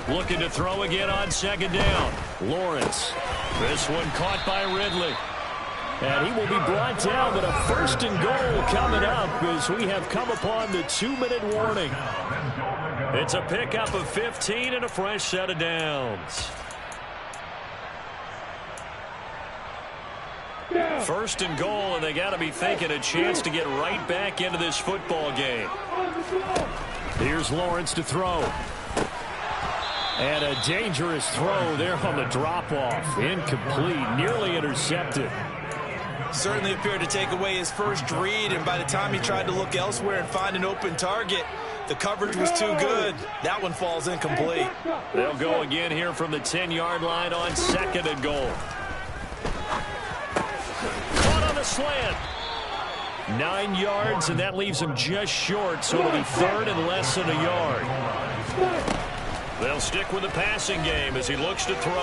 Looking to throw again on 2nd down. Lawrence. This one caught by Ridley. And he will be brought down, but a 1st and goal coming up as we have come upon the 2-minute warning. It's a pickup of 15 and a fresh set of downs. 1st and goal, and they got to be thinking a chance to get right back into this football game. Here's Lawrence to throw. And a dangerous throw there on the drop-off. Incomplete, nearly intercepted. Certainly appeared to take away his first read, and by the time he tried to look elsewhere and find an open target, the coverage was too good. That one falls incomplete. They'll go again here from the 10-yard line on 2nd and goal. Caught on the slant. 9 yards, and that leaves him just short, so it'll be 3rd and less than a yard. They'll stick with the passing game as he looks to throw.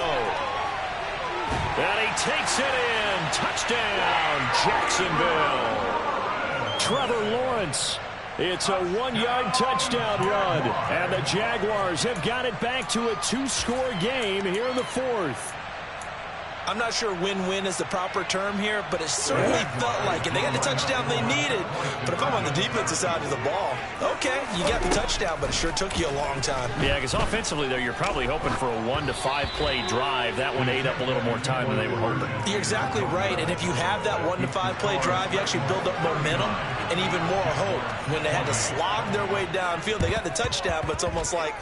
And he takes it in. Touchdown, Jacksonville. Trevor Lawrence. It's a 1-yard touchdown run. And the Jaguars have got it back to a 2-score game here in the 4th. I'm not sure win-win is the proper term here, but it certainly felt like it. They got the touchdown they needed. But if I'm on the defensive side of the ball, okay, you got the touchdown, but it sure took you a long time. Yeah, because offensively, though, you're probably hoping for a 1 to 5 play drive. That one ate up a little more time than they were hoping. You're exactly right. And if you have that 1 to 5 play drive, you actually build up momentum and even more hope. When they had to slog their way downfield, they got the touchdown, but it's almost like,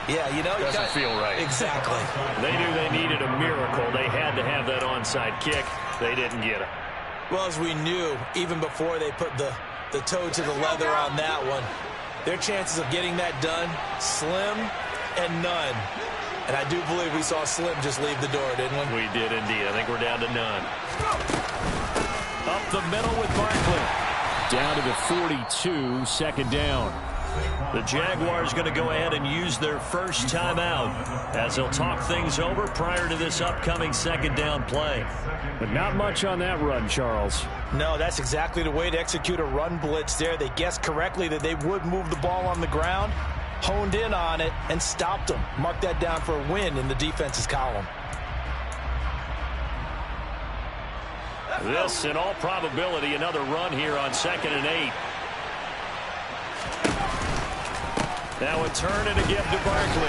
yeah, you know, doesn't feel right. Exactly. They knew they needed a miracle. They had to have that onside kick. They didn't get it. Well, as we knew, even before they put the toe to the leather on that one, their chances of getting that done, slim and none. And I do believe we saw Slim just leave the door, didn't we? We did indeed. I think we're down to none. Up the middle with Barkley. Down to the 42, 2nd down. The Jaguars going to go ahead and use their first timeout as they'll talk things over prior to this upcoming 2nd down play. But not much on that run, Charles. No, that's exactly the way to execute a run blitz there. They guessed correctly that they would move the ball on the ground, honed in on it, and stopped them. Mark that down for a win in the defense's column. This, in all probability, another run here on 2nd and 8. Now a turn and a give to Barkley.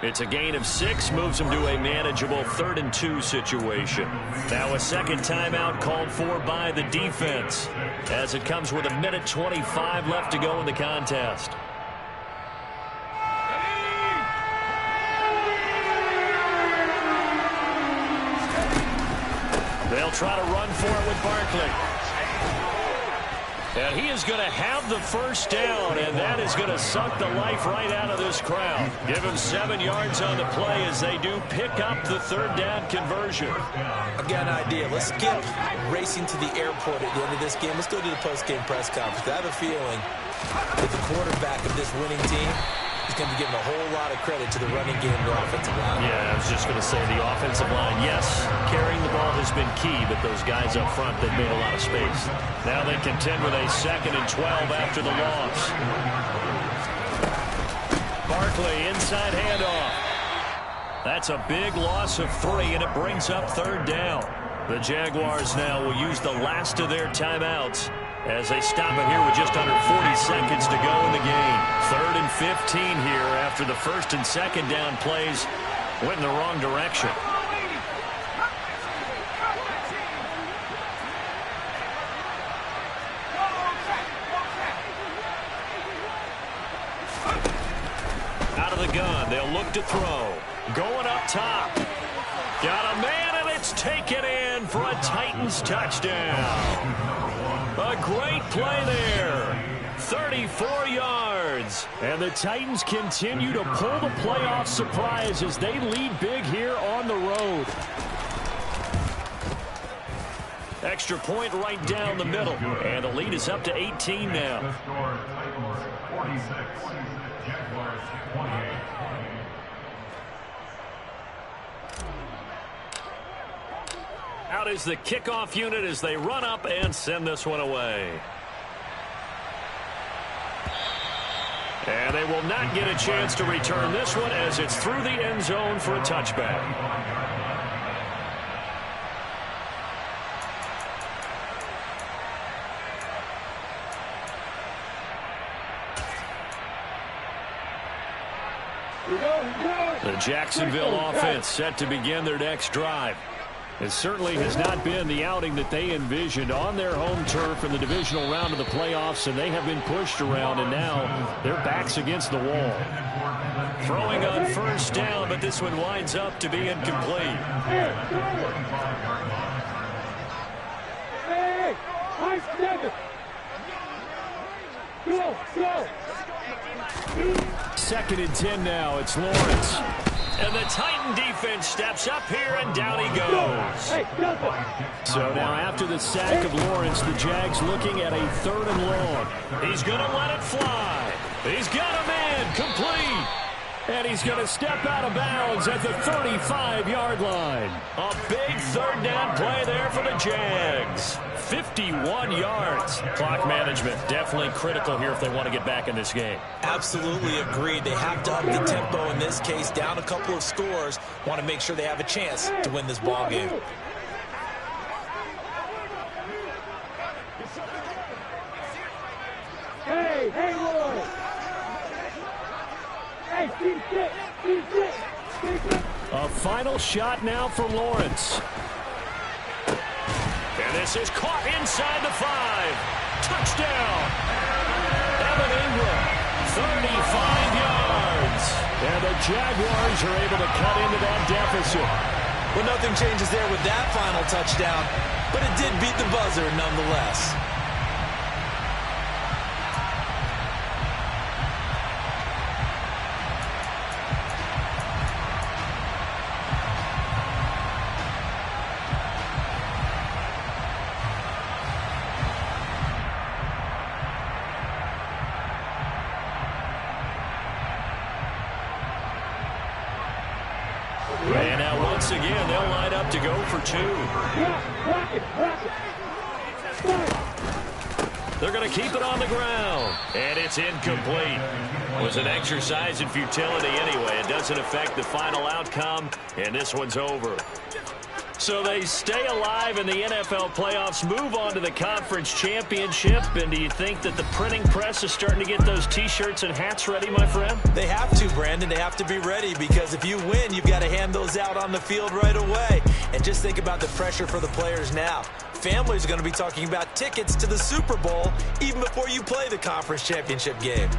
It's a gain of 6, moves him to a manageable 3rd and 2 situation. Now a second timeout called for by the defense as it comes with 1:25 left to go in the contest. They'll try to run for it with Barkley. And he is going to have the first down, and that is going to suck the life right out of this crowd. Give him 7 yards on the play as they do pick up the 3rd down conversion. I've got an idea. Let's skip racing to the airport at the end of this game. Let's go to the post-game press conference. I have a feeling that the quarterback of this winning team is going to be giving a whole lot of credit to the running game and the offensive line. Yeah, I was just going to say the offensive line. Yes, carrying the ball has been key, but those guys up front, they've made a lot of space. Now they contend with a 2nd and 12 after the loss. Barkley, inside handoff. That's a big loss of 3, and it brings up 3rd down. The Jaguars now will use the last of their timeouts as they stop it here with just under 40 seconds to go in the game. 3rd and 15 here after the 1st and 2nd down plays went in the wrong direction. Out of the gun, they'll look to throw. Going up top. Got a man, and it's taken in for a Titans touchdown. A great play there. 34 yards. And the Titans continue to pull the playoff surprise as they lead big here on the road. Extra point right down the middle. And the lead is up to 18 now. Out is the kickoff unit as they run up and send this one away. And they will not get a chance to return this one as it's through the end zone for a touchback. The Jacksonville offense set to begin their next drive. It certainly has not been the outing that they envisioned on their home turf in the divisional round of the playoffs, and they have been pushed around, and now their back's against the wall. Throwing on first down, but this one winds up to be incomplete. Hey, high 7. Go, go. 2nd and 10 now. It's Lawrence. And the Titan defense steps up here, and down he goes. Hey, double. So now after the sack of Lawrence, the Jags looking at a 3rd and long. He's going to let it fly. He's got a man complete. And he's going to step out of bounds at the 35-yard line. A big 3rd down play there for the Jags. 51 yards. Clock management definitely critical here if they want to get back in this game. Absolutely agreed. They have to up the tempo in this case, down a couple of scores. Want to make sure they have a chance to win this ball game. Hey, hey, Roy. Hey, team 6, team 6, team 6. A final shot now for Lawrence. And this is caught inside the 5. Touchdown. Evan Ingram, 35 yards. And the Jaguars are able to cut into that deficit. Well, nothing changes there with that final touchdown, but it did beat the buzzer nonetheless. And now once again, they'll line up to go for 2. Rock it. They're going to keep it on the ground. And it's incomplete. It was an exercise in futility anyway. It doesn't affect the final outcome, and this one's over. So they stay alive in the NFL playoffs, move on to the conference championship. And do you think that the printing press is starting to get those T-shirts and hats ready, my friend? They have to, Brandon. They have to be ready because if you win, you've got to hand those out on the field right away. And just think about the pressure for the players now. Families are going to be talking about tickets to the Super Bowl even before you play the conference championship game.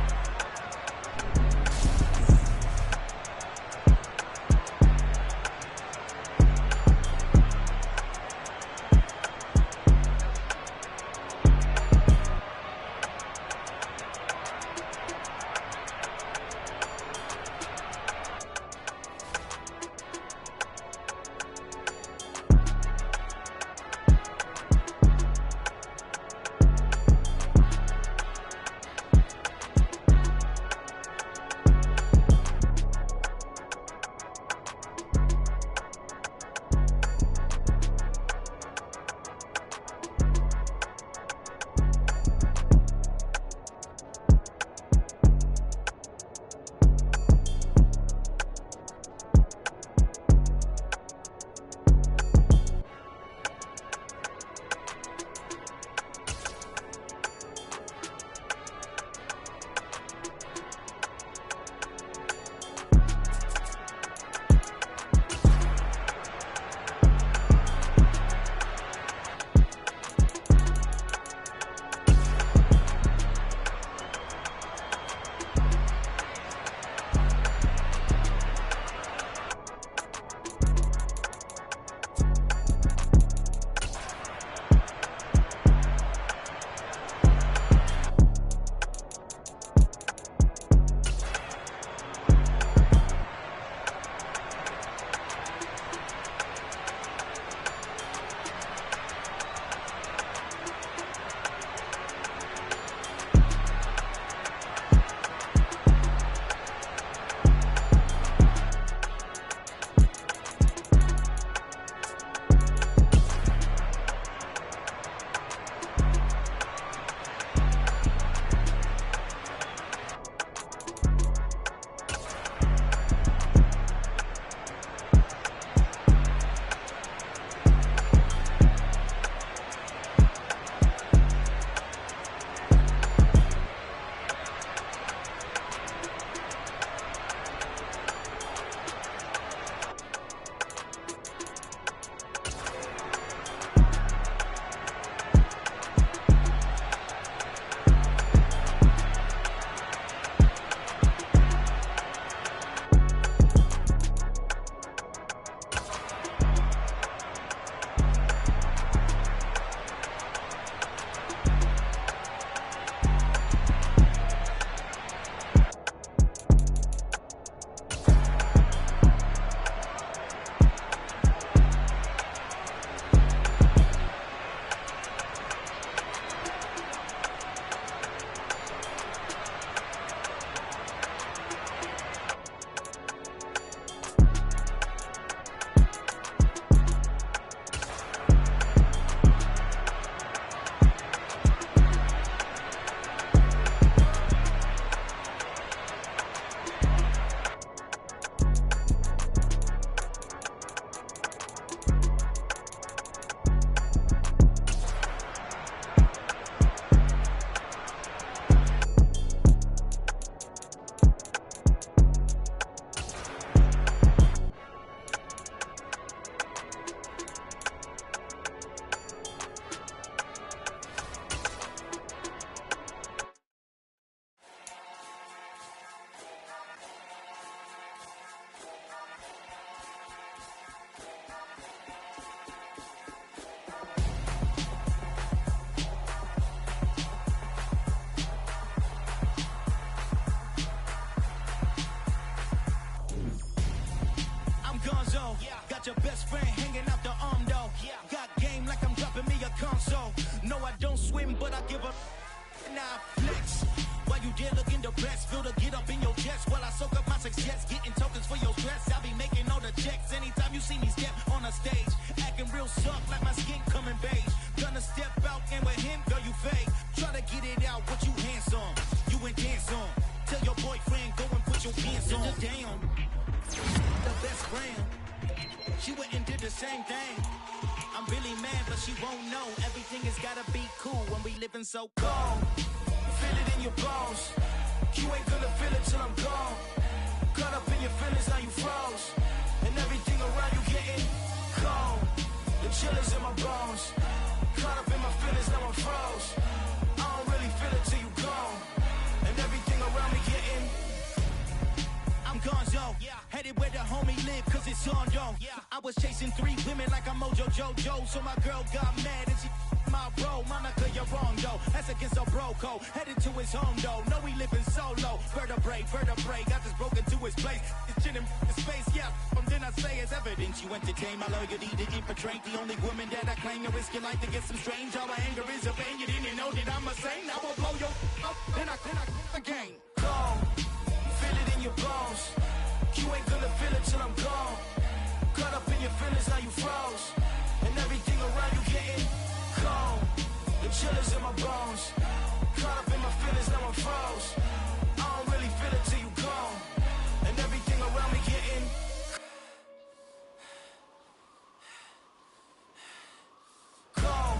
your best friend hanging out the arm though. Got game like I'm dropping me a console. No, I don't swim, but I give a now flex. While you there looking depressed, feel the get up in your chest while I soak up my success, getting tokens for your stress. I'll be making all the checks anytime you see me step on a stage, acting real soft like my skin coming beige. Gonna step out and with him, girl, you fake. Try to get it out, what you handsome, you ain't dance on. Tell your boyfriend, go and put your pants on. Damn, the best friend, she went and did the same thing. I'm really mad, but she won't know. Everything has gotta be cool when we living so cold. Feel it in your bones. You ain't gonna feel it till I'm gone. Caught up in your feelings, now you froze. And everything around you getting cold. The chill is in my bones. Caught up in my feelings, now I'm froze. I don't really feel it till you gone. And everything around me getting I'm gonzo, headed where the homie live, cause it's on though. I was chasing 3 women like I'm Mojo Jojo, so my girl got mad and she my bro. Monica, you're wrong though, that's against a bro code. Headed to his home though, no we living solo. Vertebrae, got this broken to his place. It's chin in his face, from then I say it's evidence. You entertain my loyalty to infiltrate. The only woman that I claim to risk your life to get some strange. All my anger is a pain, you didn't know that I'm a saint. Now I'll blow your up, then I again. Go. Feel it in your bones. You ain't gonna feel it till I'm gone. Caught up in your feelings, now you froze. And everything around you getting cold. The chill is in my bones. Caught up in my feelings, now I'm froze. I don't really feel it till you gone. And everything around me getting cold.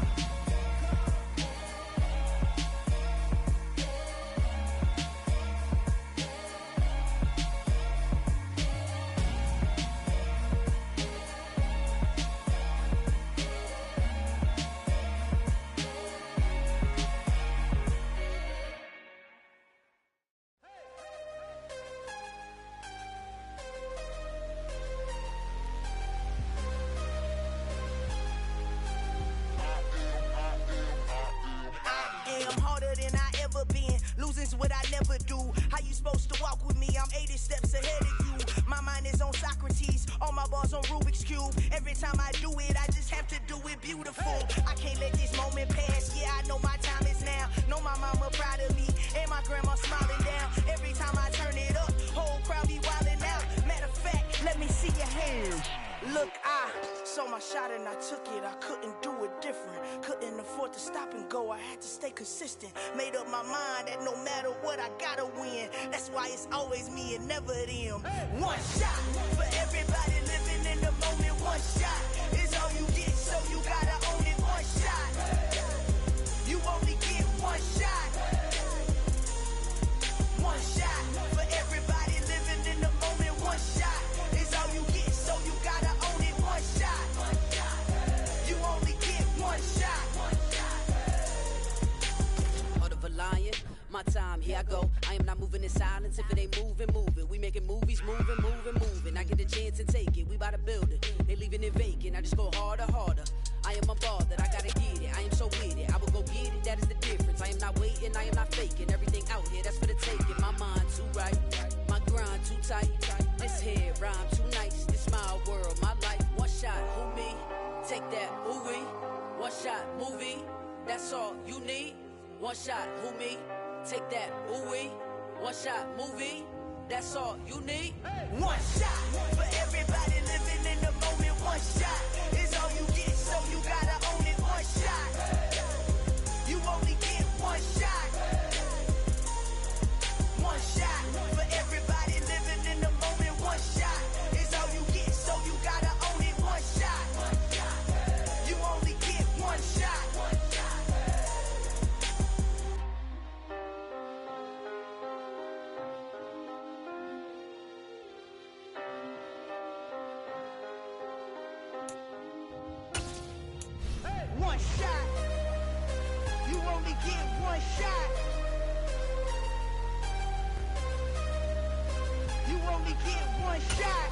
Losing's what I never do. How you supposed to walk with me? I'm 80 steps ahead of you. My mind is on Socrates, all my balls on Rubik's Cube. Every time I do it, I just have to do it beautiful. I can't let this moment pass. Yeah, I know my time is now. Know my mama proud of me, and my grandma smiling down. Every time I turn it up, whole crowd be wildin' out. Matter of fact, let me see your hands. Look, I saw my shot and I took it. I couldn't do it different. Couldn't afford to stop and go. I had to stay consistent. Made up my mind that no matter what, I gotta win. That's why it's always me and never them. One shot for everybody living in the moment. One shot is all you get, so you gotta own it. One shot. You only get one shot. One shot for everybody living in the moment. One shot is all you get, so you gotta own it. One shot. You only get one shot. Heart of a lion, my time, here I go. I am not moving in silence. If it ain't moving, move it. We making movies, moving. I get a chance and take it. We bout to build it. They leaving it vacant. I just go harder. I am a ball that I gotta get it. I am so with it. I will go get it. That is the difference. I am not waiting. I am not faking. Everything out here, that's for the taking. My mind too right. My grind too tight. This head rhyme too nice. This my world, my life. One shot, who me? Take that, who we? One shot, movie. That's all you need. One shot, who me? Take that, who we? One shot, movie. That's all you need. One shot for everybody living in the moment. One shot is all you get, so you gotta own it. One shot. You only get one shot. One shot for everybody living in the moment. One shot is all you get, so you gotta own it. One shot. You only get one shot. One shot. You only get one shot. You only get one shot.